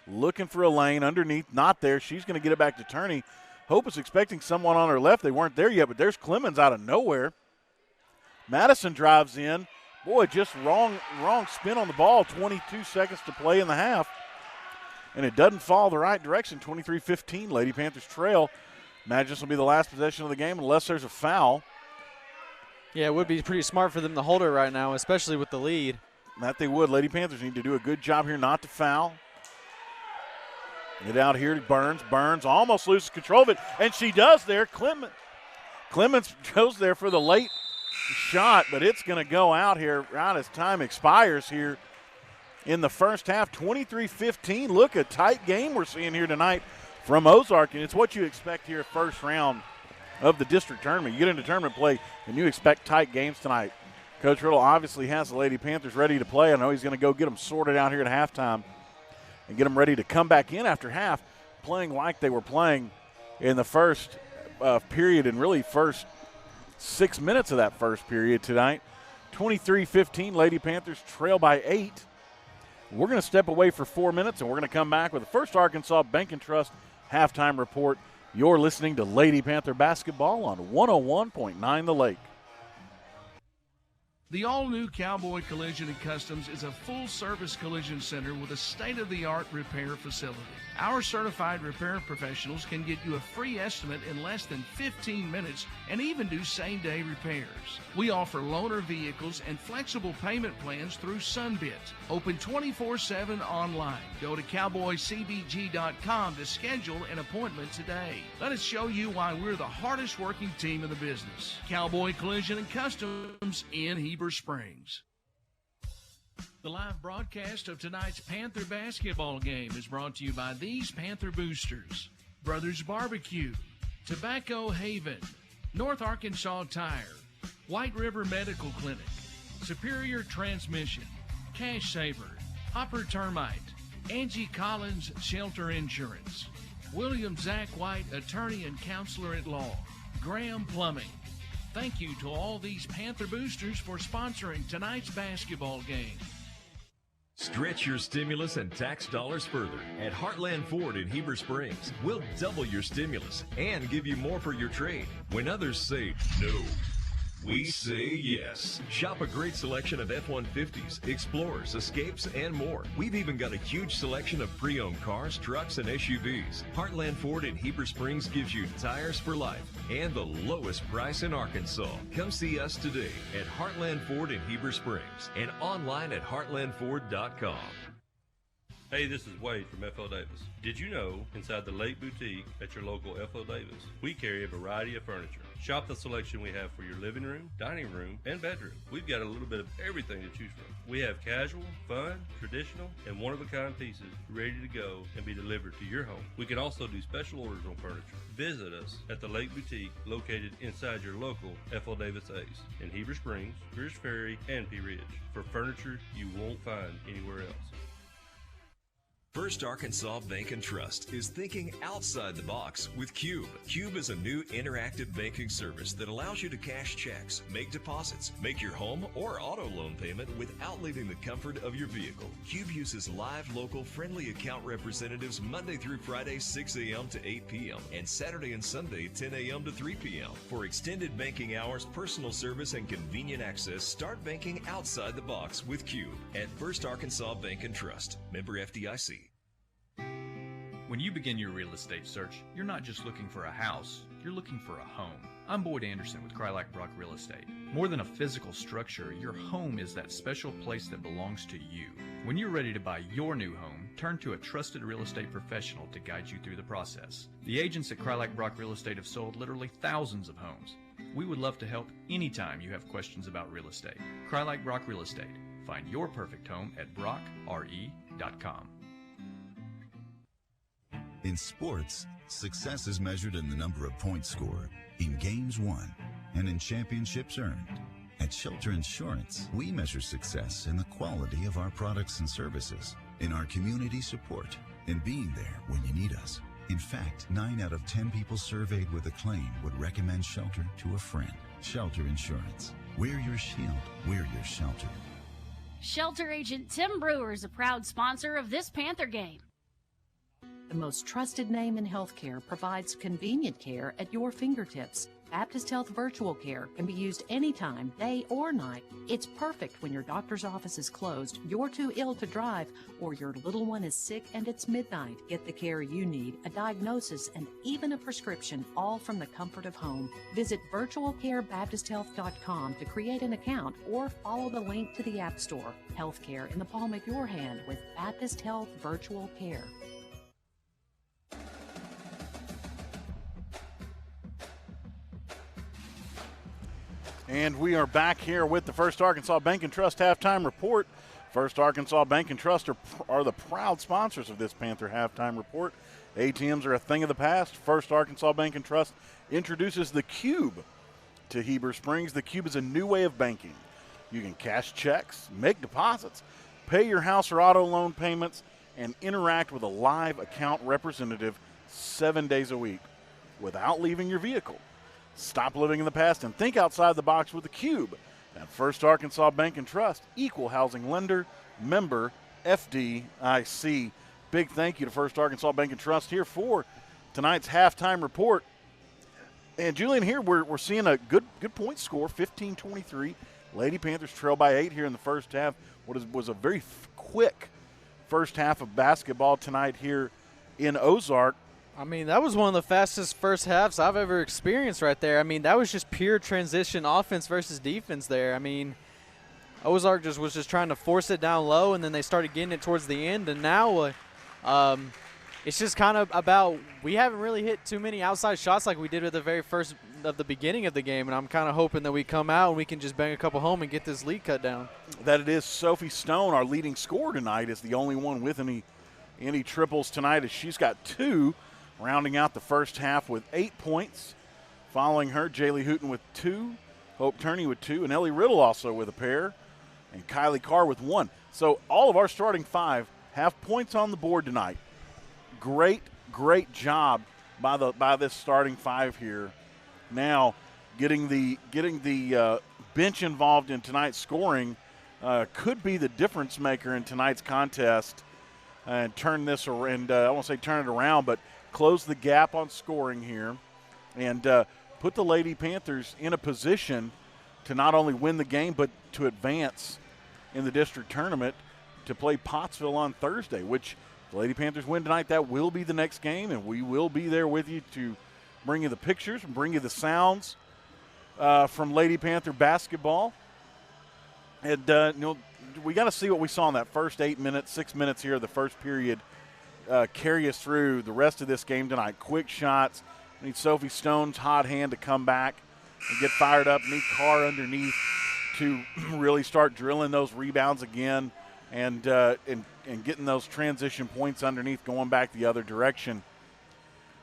Looking for a lane underneath, not there. She's going to get it back to Turney. Hope is expecting someone on her left. They weren't there yet, but there's Clemens out of nowhere. Madison drives in. Boy, just wrong spin on the ball. 22 seconds to play in the half. And it doesn't fall the right direction. 23-15, Lady Panthers trail. Imagine this will be the last possession of the game unless there's a foul.
Yeah, it would be pretty smart for them to hold her right now, especially with the lead.
That they would. Lady Panthers need to do a good job here not to foul. Get out here to Burns. Burns almost loses control of it, and she does there. Clemens goes there for the late shot, but it's going to go out here right as time expires here in the first half. 23-15. Look, a tight game we're seeing here tonight from Ozark, and it's what you expect here first round of the district tournament. You get into tournament play, and you expect tight games tonight. Coach Riddle obviously has the Lady Panthers ready to play. I know he's going to go get them sorted out here at halftime and get them ready to come back in after half, playing like they were playing in the first period and really first 6 minutes of that first period tonight. 23-15, Lady Panthers trail by 8. We're going to step away for 4 minutes, and we're going to come back with the First Arkansas Bank and Trust halftime report. You're listening to Lady Panther basketball on 101.9 The Lake.
The all-new Cowboy Collision and Customs is a full-service collision center with a state-of-the-art repair facility. Our certified repair professionals can get you a free estimate in less than 15 minutes and even do same-day repairs. We offer loaner vehicles and flexible payment plans through Sunbit. Open 24/7 online. Go to cowboycbg.com to schedule an appointment today. Let us show you why we're the hardest working team in the business. Cowboy Collision and Customs in Heber Springs. The live broadcast of tonight's Panther basketball game is brought to you by these Panther boosters: Brothers Barbecue, Tobacco Haven, North Arkansas Tire, White River Medical Clinic, Superior Transmission, Cash Saver, Hopper Termite, Angie Collins Shelter Insurance, William Zach White, Attorney and Counselor at Law, Graham Plumbing. Thank you to all these Panther boosters for sponsoring tonight's basketball game.
Stretch your stimulus and tax dollars further at Heartland Ford in Heber Springs. We'll double your stimulus and give you more for your trade. When others say no, we say yes. Shop a great selection of F-150s, Explorers, Escapes, and more. We've even got a huge selection of pre-owned cars, trucks, and SUVs. Heartland Ford in Heber Springs gives you tires for life and the lowest price in Arkansas. Come see us today at Heartland Ford in Heber Springs and online at heartlandford.com.
Hey, this is Wade from F.L. Davis. Did you know inside the Lake Boutique at your local F.L. Davis, we carry a variety of furniture. Shop the selection we have for your living room, dining room, and bedroom. We've got a little bit of everything to choose from. We have casual, fun, traditional, and one-of-a-kind pieces ready to go and be delivered to your home. We can also do special orders on furniture. Visit us at the Lake Boutique located inside your local F.L. Davis Ace in Heber Springs, Greers Ferry, and Pea Ridge for furniture you won't find anywhere else.
First Arkansas Bank and Trust is thinking outside the box with Cube. Cube is a new interactive banking service that allows you to cash checks, make deposits, make your home or auto loan payment without leaving the comfort of your vehicle. Cube uses live, local, friendly account representatives Monday through Friday, 6 a.m. to 8 p.m. and Saturday and Sunday, 10 a.m. to 3 p.m. For extended banking hours, personal service, and convenient access, start banking outside the box with Cube at First Arkansas Bank and Trust. Member FDIC.
When you begin your real estate search, you're not just looking for a house, you're looking for a home. I'm Boyd Anderson with Krylack Brock Real Estate. More than a physical structure, your home is that special place that belongs to you. When you're ready to buy your new home, turn to a trusted real estate professional to guide you through the process. The agents at Krylack Brock Real Estate have sold literally thousands of homes. We would love to help anytime you have questions about real estate. Krylack Brock Real Estate. Find your perfect home at brockre.com.
In sports, success is measured in the number of points scored, in games won, and in championships earned. At Shelter Insurance, we measure success in the quality of our products and services, in our community support, in being there when you need us. In fact, 9 out of 10 people surveyed with a claim would recommend Shelter to a friend. Shelter Insurance. We're your shield. We're your shelter.
Shelter agent Tim Brewer is a proud sponsor of this Panther game.
The most trusted name in healthcare provides convenient care at your fingertips. Baptist Health Virtual Care can be used anytime, day or night. It's perfect when your doctor's office is closed, you're too ill to drive, or your little one is sick and it's midnight. Get the care you need, a diagnosis, and even a prescription, all from the comfort of home. Visit virtualcarebaptisthealth.com to create an account or follow the link to the App Store. Healthcare in the palm of your hand with Baptist Health Virtual Care.
And we are back here with the First Arkansas Bank and Trust halftime report. First Arkansas Bank and Trust are the proud sponsors of this Panther halftime report. ATMs are a thing of the past. First Arkansas Bank and Trust introduces the Cube to Heber Springs. The Cube is a new way of banking. You can cash checks, make deposits, pay your house or auto loan payments, and interact with a live account representative 7 days a week without leaving your vehicle. Stop living in the past and think outside the box with the Cube at First Arkansas Bank and Trust, equal housing lender, member FDIC. Big thank you to First Arkansas Bank and Trust here for tonight's halftime report. And Julian, here we're seeing a good point score, 15-23. Lady Panthers trail by 8 here in the first half. What was a very quick first half of basketball tonight here in Ozark.
I mean, that was one of the fastest first halves I've ever experienced right there. I mean, that was just pure transition offense versus defense there. I mean, Ozark was just trying to force it down low, and then they started getting it towards the end. And now it's just kind of about we haven't really hit too many outside shots like we did at the very first of the beginning of the game, and I'm kind of hoping that we come out and we can just bang a couple home and get this lead cut down.
That it is Sophie Stone, our leading scorer tonight, is the only one with any triples tonight, as she's got 2. Rounding out the first half with 8 points. Following her, Jaylee Hooten with 2, Hope Turney with 2, and Ellie Riddle also with a pair, and Kylie Carr with 1. So all of our starting 5 have points on the board tonight. Great job by this starting 5 here. Now getting the bench involved in tonight's scoring could be the difference maker in tonight's contest and turn this around. I won't say turn it around, but close the gap on scoring here and put the Lady Panthers in a position to not only win the game but to advance in the district tournament to play Pottsville on Thursday, which the Lady Panthers win tonight. That will be the next game, and we will be there with you to bring you the pictures and bring you the sounds from Lady Panther basketball. And, we got to see what we saw in that first 6 minutes here of the first period carry us through the rest of this game tonight. Quick shots. We need Sophie Stone's hot hand to come back and get fired up. Need Carr underneath to really start drilling those rebounds again and getting those transition points underneath, going back the other direction.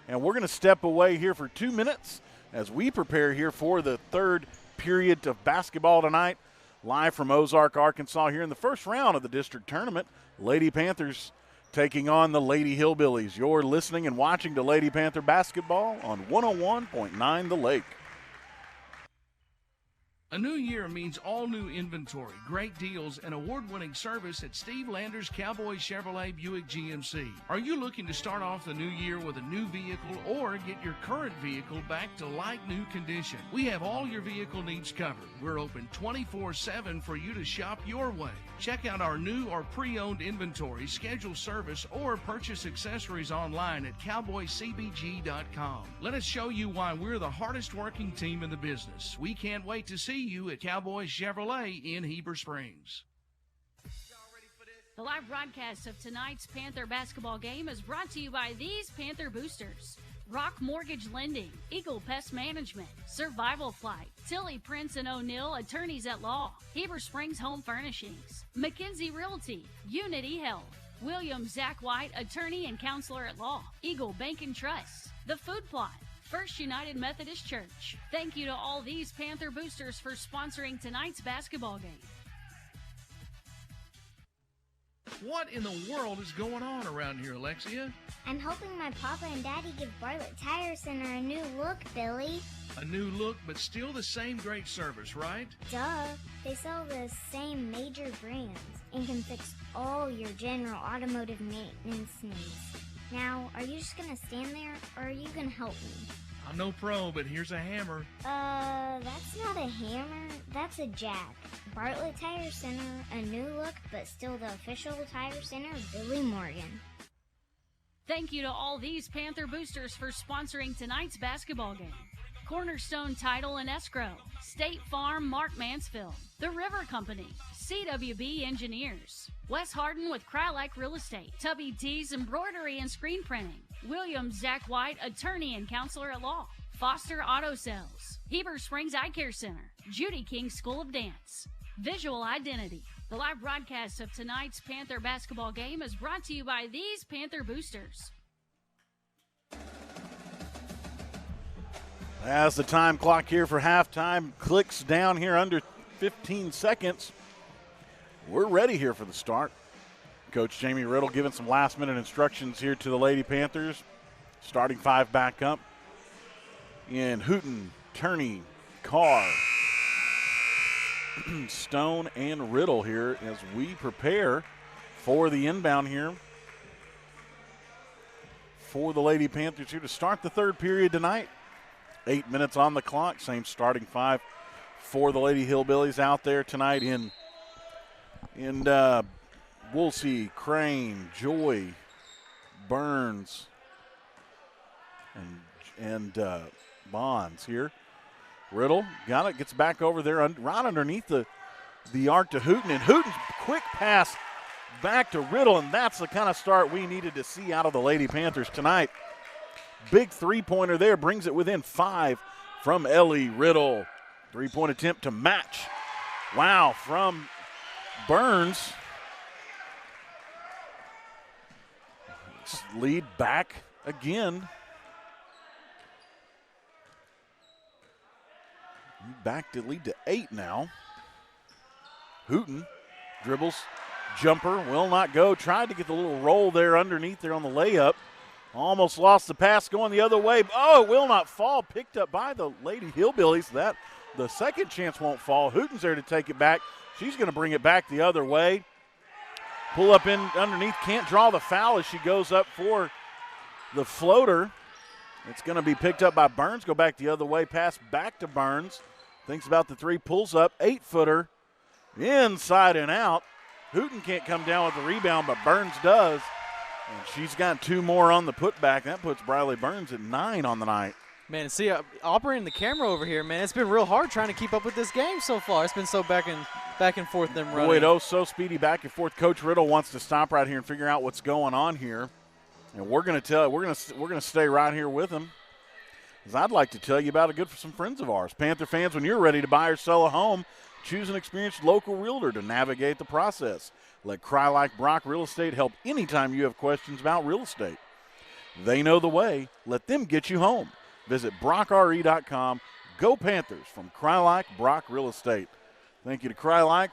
And we're going to step away here for 2 minutes as we prepare here for the third period of basketball tonight. Live from Ozark, Arkansas, here in the first round of the district tournament. Lady Panthers taking on the Lady Hillbillies. You're listening and watching to Lady Panther basketball on 101.9 The Lake.
A new year means all new inventory, great deals, and award-winning service at Steve Landers Cowboy Chevrolet Buick GMC. Are you looking to start off the new year with a new vehicle or get your current vehicle back to like-new condition? We have all your vehicle needs covered. We're open 24/7 for you to shop your way. Check out our new or pre-owned inventory, schedule service, or purchase accessories online at cowboycbg.com. Let us show you why we're the hardest working team in the business. We can't wait to see you at Cowboy Chevrolet in Heber Springs.
The live broadcast of tonight's Panther basketball game is brought to you by these Panther boosters: Rock Mortgage Lending, Eagle Pest Management, Survival Flight, Tilly Prince and O'Neill, Attorneys at Law, Heber Springs Home Furnishings, McKenzie Realty, Unity Health, William Zach White, Attorney and Counselor at Law, Eagle Bank and Trust, The Food Plot, First United Methodist Church. Thank you to all these Panther boosters for sponsoring tonight's basketball game.
What in the world is going on around here, Alexia?
I'm hoping my papa and daddy give Bartlett Tire Center a new look, Billy.
A new look, but still the same great service, right?
Duh. They sell the same major brands and can fix all your general automotive maintenance needs. Now, are you just going to stand there, or are you going to help me?
I'm no pro, but here's a hammer.
That's not a hammer. That's a jack. Bartlett Tire Center, a new look, but still the official tire center of Billy Morgan.
Thank you to all these Panther boosters for sponsoring tonight's basketball game. Cornerstone Title and Escrow, State Farm, Mark Mansfield, The River Company, CWB Engineers, Wes Harden with Krylak Real Estate, Tubby T's Embroidery and Screen Printing, William Zach White, Attorney and Counselor at Law, Foster Auto Sales, Heber Springs Eye Care Center, Judy King School of Dance, Visual Identity. The live broadcast of tonight's Panther basketball game is brought to you by these Panther boosters:
As the time clock here for halftime clicks down here under 15 seconds, we're ready here for the start. Coach Jamie Riddle giving some last-minute instructions here to the Lady Panthers. Starting five back up in Hooten, Turney, Carr, Stone, and Riddle here as we prepare for the inbound here for the Lady Panthers here to start the third period tonight. 8 minutes on the clock, same starting five for the Lady Hillbillies out there tonight in Woolsey, Crane, Joy, Burns, and Bonds here. Riddle got it, gets back over there right underneath the arc to Hooten, and Hooten's quick pass back to Riddle, and that's the kind of start we needed to see out of the Lady Panthers tonight. Big three-pointer there, brings it within 5 from Ellie Riddle. Three-point attempt to match. Wow, from Burns. Lead back again. Back to lead to 8 now. Hooten dribbles, jumper, will not go. Tried to get the little roll there underneath there on the layup. Almost lost the pass going the other way. Oh, will not fall. Picked up by the Lady Hillbillies. That the second chance won't fall. Hooten's there to take it back. She's going to bring it back the other way. Pull up in underneath. Can't draw the foul as she goes up for the floater. It's going to be picked up by Burns. Go back the other way. Pass back to Burns. Thinks about the three. Pulls up. 8-footer. Inside and out. Hooten can't come down with the rebound, but Burns does. And she's got 2 more on the putback. That puts Briley Burns at 9 on the night.
Man, see, operating the camera over here, man, it's been real hard trying to keep up with this game so far. It's been so back and forth them running.
Boy, so speedy back and forth. Coach Riddle wants to stop right here and figure out what's going on here. And we're going to stay right here with him. Because I'd like to tell you about some friends of ours. Panther fans, when you're ready to buy or sell a home, choose an experienced local realtor to navigate the process. Let Cry Like Brock Real Estate help anytime you have questions about real estate. They know the way. Let them get you home. Visit brockre.com. Go Panthers from Cry Like Brock Real Estate. Thank you to Cry Like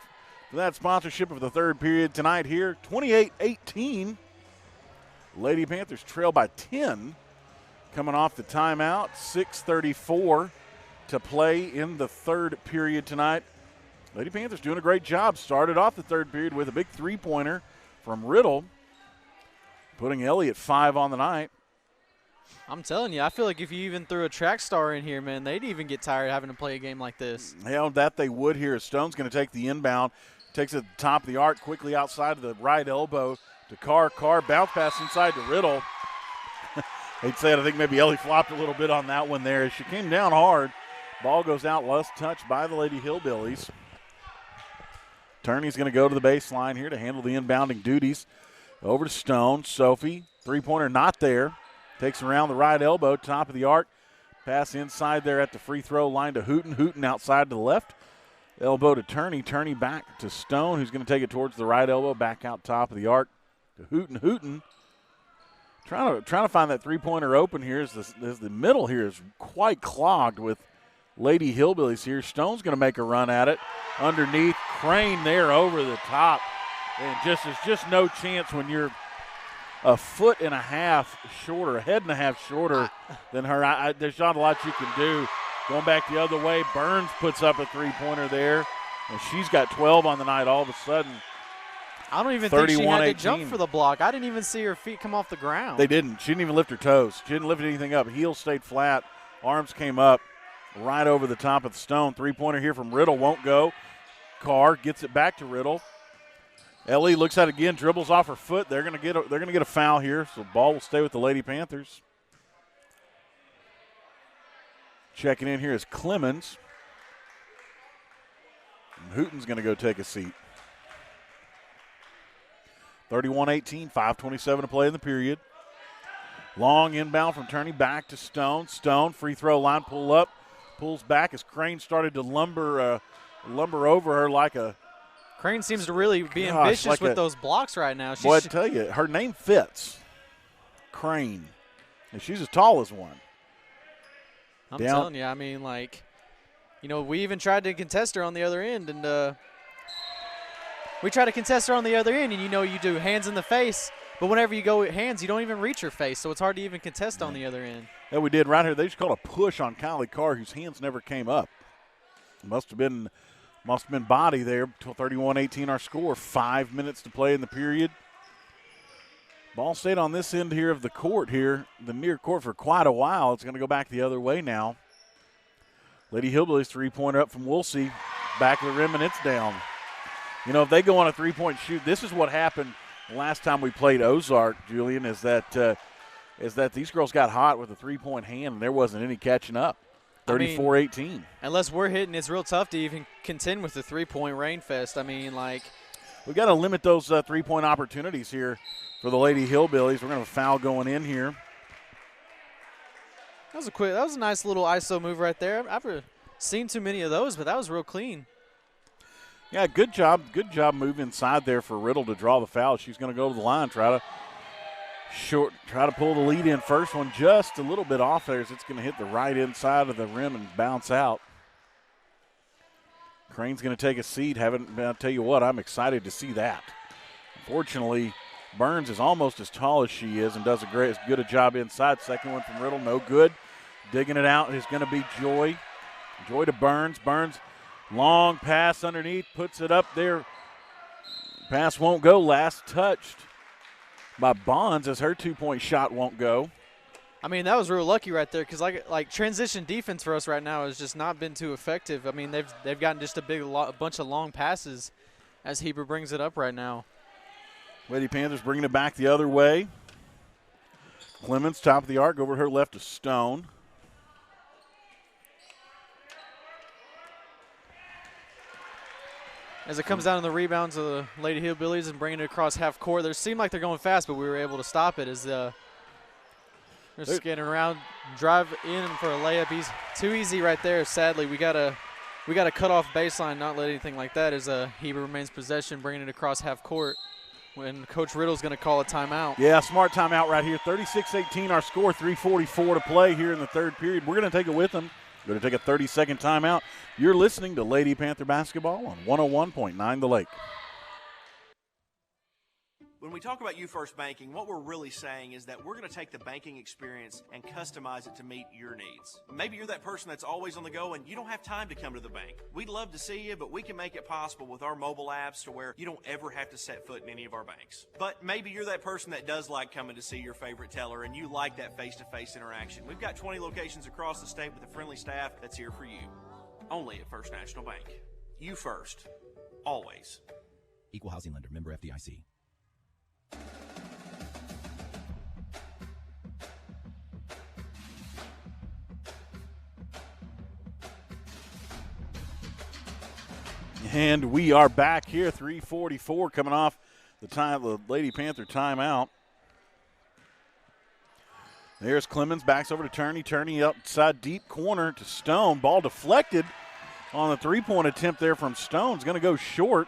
for that sponsorship of the third period tonight here. 28-18. Lady Panthers trail by 10. Coming off the timeout. 6:34 to play in the third period tonight. Lady Panthers doing a great job. Started off the third period with a big three-pointer from Riddle, putting Ellie at 5 on the night.
I'm telling you, I feel like if you even threw a track star in here, man, they'd even get tired of having to play a game like this.
Hell, that they would here. Stone's going to take the inbound. Takes it at the top of the arc, quickly outside of the right elbow to Carr. Carr, bounce pass inside to Riddle. They'd say it, I think maybe Ellie flopped a little bit on that one there. She came down hard. Ball goes out, last touched by the Lady Hillbillies. Turney's going to go to the baseline here to handle the inbounding duties. Over to Stone. Sophie, three-pointer not there. Takes around the right elbow, top of the arc. Pass inside there at the free throw line to Hooten. Hooten outside to the left. Elbow to Turney. Turney back to Stone, who's going to take it towards the right elbow, back out top of the arc to Hooten. Hooten trying to find that three-pointer open here as the middle here is quite clogged with Lady Hillbillies here. Stone's going to make a run at it. Underneath, Crane there over the top. And there's just no chance when you're a foot and a half shorter, a head and a half shorter than her. There's not a lot you can do. Going back the other way, Burns puts up a three-pointer there. And she's got 12 on the night all of a sudden.
I don't even think she had to jump for the block. I didn't even see her feet come off the ground.
They didn't. She didn't even lift her toes. She didn't lift anything up. Heels stayed flat. Arms came up right over the top of the Stone. Three-pointer here from Riddle won't go. Carr gets it back to Riddle. Ellie looks at it again, dribbles off her foot. They're going to get a foul here, so the ball will stay with the Lady Panthers. Checking in here is Clemens. And Hooten's going to go take a seat. 31-18, 5:27 to play in the period. Long inbound from Turney back to Stone. Stone, free throw line, pull up, pulls back as Crane started to lumber over her like a.
Crane seems to really be ambitious with those blocks right now.
Boy, I tell you, her name fits. Crane. And she's as tall as one.
I'm telling you, I mean, like, you know, we even tried to contest her on the other end, and we try to contest her on the other end, and you know you do hands in the face, but whenever you go with hands, you don't even reach her face, so it's hard to even contest on the other end.
Yeah, we did right here. They just called a push on Kylie Carr, whose hands never came up. Must have been body there. 31-18 our score. 5 minutes to play in the period. Ball stayed on this end here of the court here, the near court, for quite a while. It's going to go back the other way now. Lady Hillbillies three-pointer up from Woolsey. Back of the rim, and it's down. You know, if they go on a three-point shoot, this is what happened last time we played Ozark, Julian, is that these girls got hot with a three-point hand, and there wasn't any catching up. 34-18.
I mean, unless we're hitting, it's real tough to even contend with the three-point rain fest. I mean, like,
we got to limit those three-point opportunities here for the Lady Hillbillies. We're going to have a foul going in here.
That was a nice little ISO move right there. I've seen too many of those, but that was real clean.
Yeah, good job. Good job move inside there for Riddle to draw the foul. She's going to go to the line, try to pull the lead in. First one just a little bit off there as it's going to hit the right inside of the rim and bounce out. Crane's going to take a seat. I'll tell you what, I'm excited to see that. Unfortunately, Burns is almost as tall as she is and does as good a job inside. Second one from Riddle, no good. Digging it out is going to be Joy. Joy to Burns. Burns, long pass underneath, puts it up there. Pass won't go. Last touched by Bonds as her two-point shot won't go.
I mean, that was real lucky right there because, like transition defense for us right now has just not been too effective. I mean, they've gotten just a bunch of long passes as Heber brings it up right now.
Lady Panthers bringing it back the other way. Clemens, top of the arc, over her left to Stone.
As it comes down to the rebounds of the Lady Hillbillies and bringing it across half court, they seem like they're going fast, but we were able to stop it as they're scanning around, drive in for a layup. He's too easy right there. Sadly, we got to cut off baseline, not let anything like that as Heber remains possession, bringing it across half court when Coach Riddle's going to call a timeout.
Yeah, smart timeout right here. 36-18 our score, 3:44 to play here in the third period. We're going to take it with them. We're going to take a 30-second timeout. You're listening to Lady Panther Basketball on 101.9 The Lake.
When we talk about You First Banking, what we're really saying is that we're going to take the banking experience and customize it to meet your needs. Maybe you're that person that's always on the go and you don't have time to come to the bank. We'd love to see you, but we can make it possible with our mobile apps to where you don't ever have to set foot in any of our banks. But maybe you're that person that does like coming to see your favorite teller and you like that face-to-face interaction. We've got 20 locations across the state with a friendly staff that's here for you. Only at First National Bank. You first. Always.
Equal housing lender. Member FDIC.
And we are back here, 3:44 coming off the Lady Panther timeout. There's Clemens, backs over to Turney. Turney outside deep corner to Stone. Ball deflected on the three-point attempt there from Stone. It's going to go short.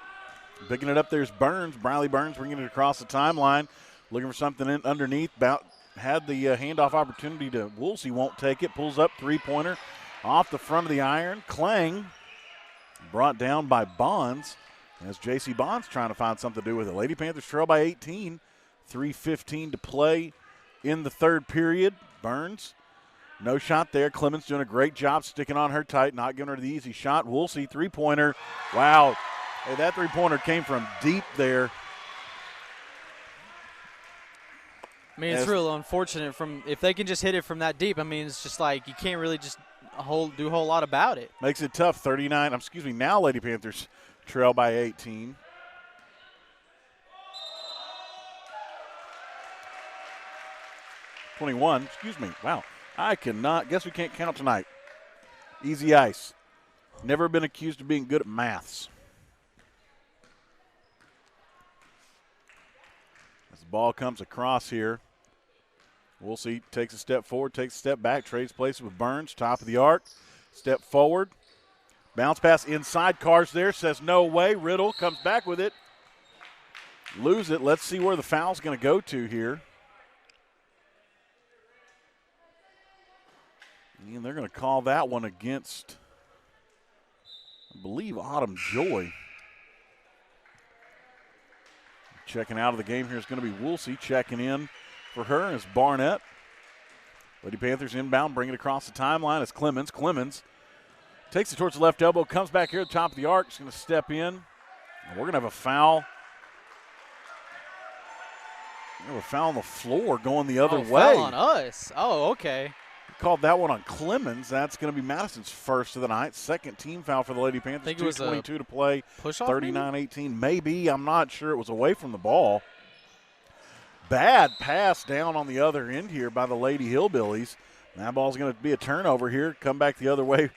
Picking it up there's Burns. Briley Burns bringing it across the timeline. Looking for something underneath. Had the handoff opportunity to Woolsey. Won't take it. Pulls up three-pointer off the front of the iron. Clang brought down by Bonds as J.C. Bonds trying to find something to do with it. Lady Panthers trail by 18. 3:15 to play in the third period. Burns, no shot there. Clemens doing a great job sticking on her tight, not giving her the easy shot. Woolsey, three-pointer. Wow. Hey, that three-pointer came from deep there.
I mean, it's real unfortunate if they can just hit it from that deep. I mean, it's just like you can't really just do a whole lot about it.
Makes it tough. Now Lady Panthers trail by 18. Wow. Guess we can't count tonight. Easy ice. Never been accused of being good at maths. As the ball comes across here, Woolsey takes a step forward, takes a step back, trades places with Burns, top of the arc. Step forward. Bounce pass inside. Carr's there, says no way. Riddle comes back with it. Lose it. Let's see where the foul's going to go to here. And they're going to call that one against, I believe, Autumn Joy. Checking out of the game here is going to be Woolsey. Checking in for her is Barnett. Lady Panthers inbound, bring it across the timeline as Clemens. Clemens takes it towards the left elbow, comes back here at the top of the arc. She's going to step in. And we're going to have a foul. We have a foul on the floor going the other way.
Foul on us. Oh, okay.
Called that one on Clemens. That's going to be Madison's first of the night. Second team foul for the Lady Panthers.
Think it was
2:22 to play.
Push-off
39-18. Maybe. I'm not sure. It was away from the ball. Bad pass down on the other end here by the Lady Hillbillies. And that ball's going to be a turnover here. Come back the other way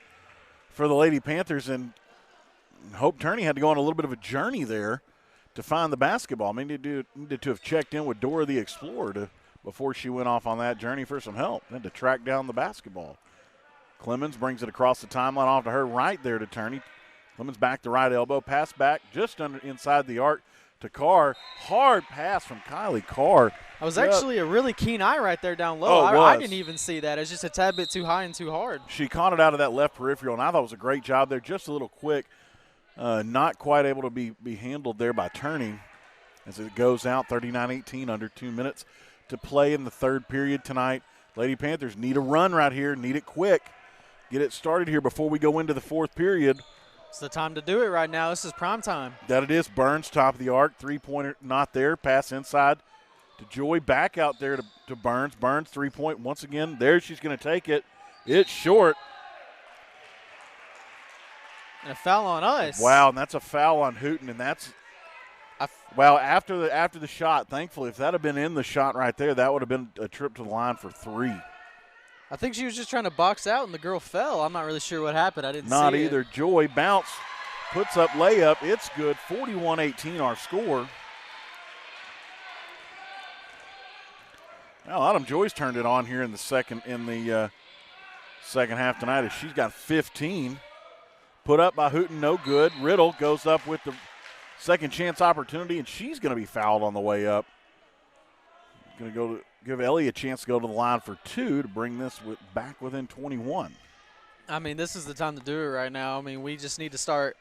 for the Lady Panthers. And Hope Turney had to go on a little bit of a journey there to find the basketball. I mean, needed to have checked in with Dora the Explorer before she went off on that journey for some help and to track down the basketball. Clemens brings it across the timeline off to her right there to Turney. Clemens back to right elbow, pass back just inside the arc to Carr. Hard pass from Kylie Carr.
That was actually a really keen eye right there down low. I didn't even see that. It's just a tad bit too high and too hard.
She caught it out of that left peripheral, and I thought it was a great job there, just a little quick. Not quite able to be handled there by Turney as it goes out 39-18, under 2 minutes to play in the third period tonight. Lady Panthers need a run right here, need it quick. Get it started here before we go into the fourth period.
It's the time to do it right now. This is prime time.
That it is. Burns, top of the arc, three-pointer not there. Pass inside to Joy, back out there to Burns. Burns, three-point once again. There she's going to take it. It's short.
And a foul on us.
Wow, and that's a foul on Hooten, and that's well, after the shot, thankfully, if that had been in the shot right there, that would have been a trip to the line for three.
I think she was just trying to box out, and the girl fell. I'm not really sure what happened. I didn't see it.
Not either. Joy bounce, puts up layup. It's good. 41-18 our score. Well, Autumn Joy's turned it on here in the second half tonight as she's got 15. Put up by Hooten, no good. Riddle goes up with the second chance opportunity, and she's going to be fouled on the way up. Going to go to give Ellie a chance to go to the line for two to bring this back within 21.
I mean, this is the time to do it right now. I mean, we just need to start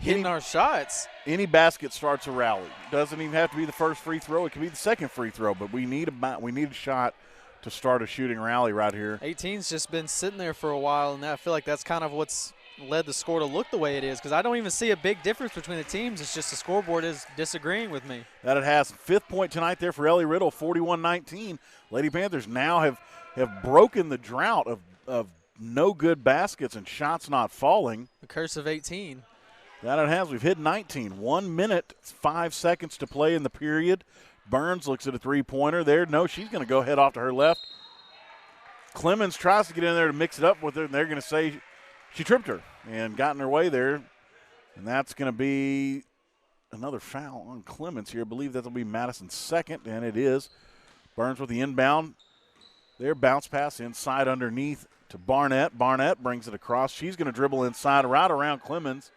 hitting our shots.
Any basket starts a rally. Doesn't even have to be the first free throw. It could be the second free throw, but we need a shot to start a shooting rally right here.
18's just been sitting there for a while, and I feel like that's kind of what's led the score to look the way it is, because I don't even see a big difference between the teams. It's just the scoreboard is disagreeing with me.
That it has. Fifth point tonight there for Ellie Riddle, 41-19. Lady Panthers now have broken the drought of no good baskets and shots not falling.
The curse of 18.
That it has. We've hit 19. 1 minute, 5 seconds to play in the period. Burns looks at a three-pointer there. No, she's going to go head off to her left. Clemens tries to get in there to mix it up with her, and they're going to say she tripped her and got in her way there. And that's going to be another foul on Clemens here. I believe that will be Madison's second, and it is. Burns with the inbound. There, bounce pass inside underneath to Barnett. Barnett brings it across. She's going to dribble inside right around Clemens.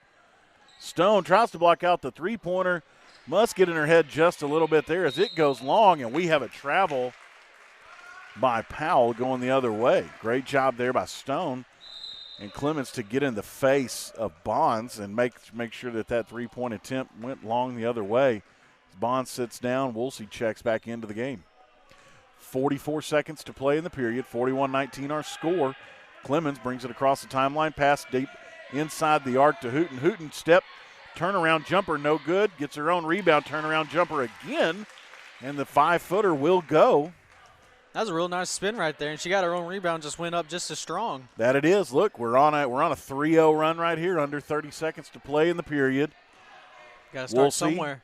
Stone tries to block out the three-pointer. Must get in her head just a little bit there as it goes long, and we have a travel by Powell going the other way. Great job there by Stone and Clemens to get in the face of Bonds and make sure that three-point attempt went long the other way. As Bonds sits down, Woolsey checks back into the game. 44 seconds to play in the period. 41-19 our score. Clemens brings it across the timeline, pass deep inside the arc to Hooten. Hooten step, turnaround jumper, no good. Gets her own rebound, turnaround jumper again, and the 5-footer will go.
That was a real nice spin right there, and she got her own rebound, just went up just as strong.
That it is. Look, we're on a 3-0 run right here, under 30 seconds to play in the period.
Got to start somewhere.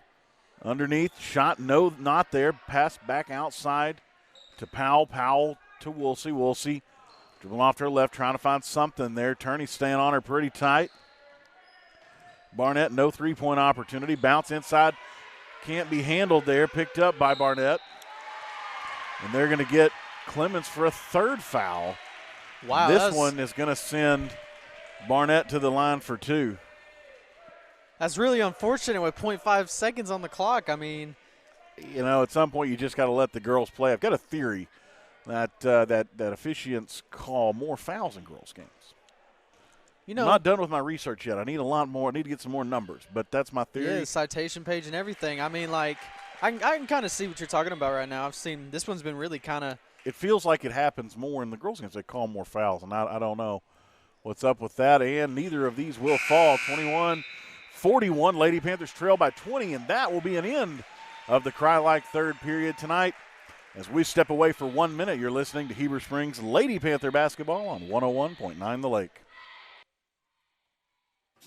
Underneath, shot, no, not there. Pass back outside to Powell. Powell to Woolsey. Woolsey dribbling off to her left, trying to find something there. Turney staying on her pretty tight. Barnett, no three-point opportunity. Bounce inside, can't be handled there. Picked up by Barnett. And they're going to get Clemens for a third foul.
Wow.
This one is going to send Barnett to the line for two.
That's really unfortunate with 0.5 seconds on the clock. I mean,
you know, at some point you just got to let the girls play. I've got a theory that officiants call more fouls in girls' games.
You know,
I'm not done with my research yet. I need a lot more. I need to get some more numbers, but that's my theory.
Yeah, the citation page and everything. I mean, like, I can kind of see what you're talking about right now. I've seen this one's been really kind of.
It feels like it happens more in the girls' games. They call more fouls, and I don't know what's up with that. And neither of these will fall. 21-41, Lady Panthers trail by 20, and that will be an end of the Cry-Like third period tonight. As we step away for 1 minute, you're listening to Heber Springs Lady Panther basketball on 101.9 The Lake.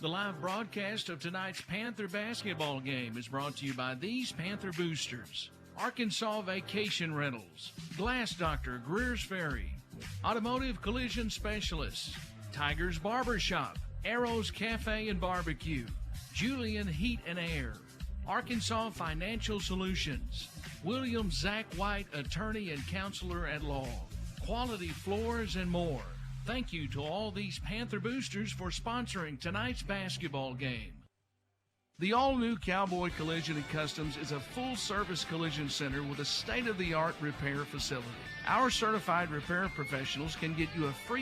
The live broadcast of tonight's Panther basketball game is brought to you by these Panther boosters: Arkansas Vacation Rentals, Glass Doctor Greer's Ferry, Automotive Collision Specialists, Tiger's Barbershop, Arrows Cafe and Barbecue, Julian Heat and Air, Arkansas Financial Solutions, William Zach White, attorney and counselor at law, Quality Floors, and more. Thank you to all these Panther boosters for sponsoring tonight's basketball game. The all-new Cowboy Collision and Customs is a full-service collision center with a state-of-the-art repair facility. Our certified repair professionals can get you a free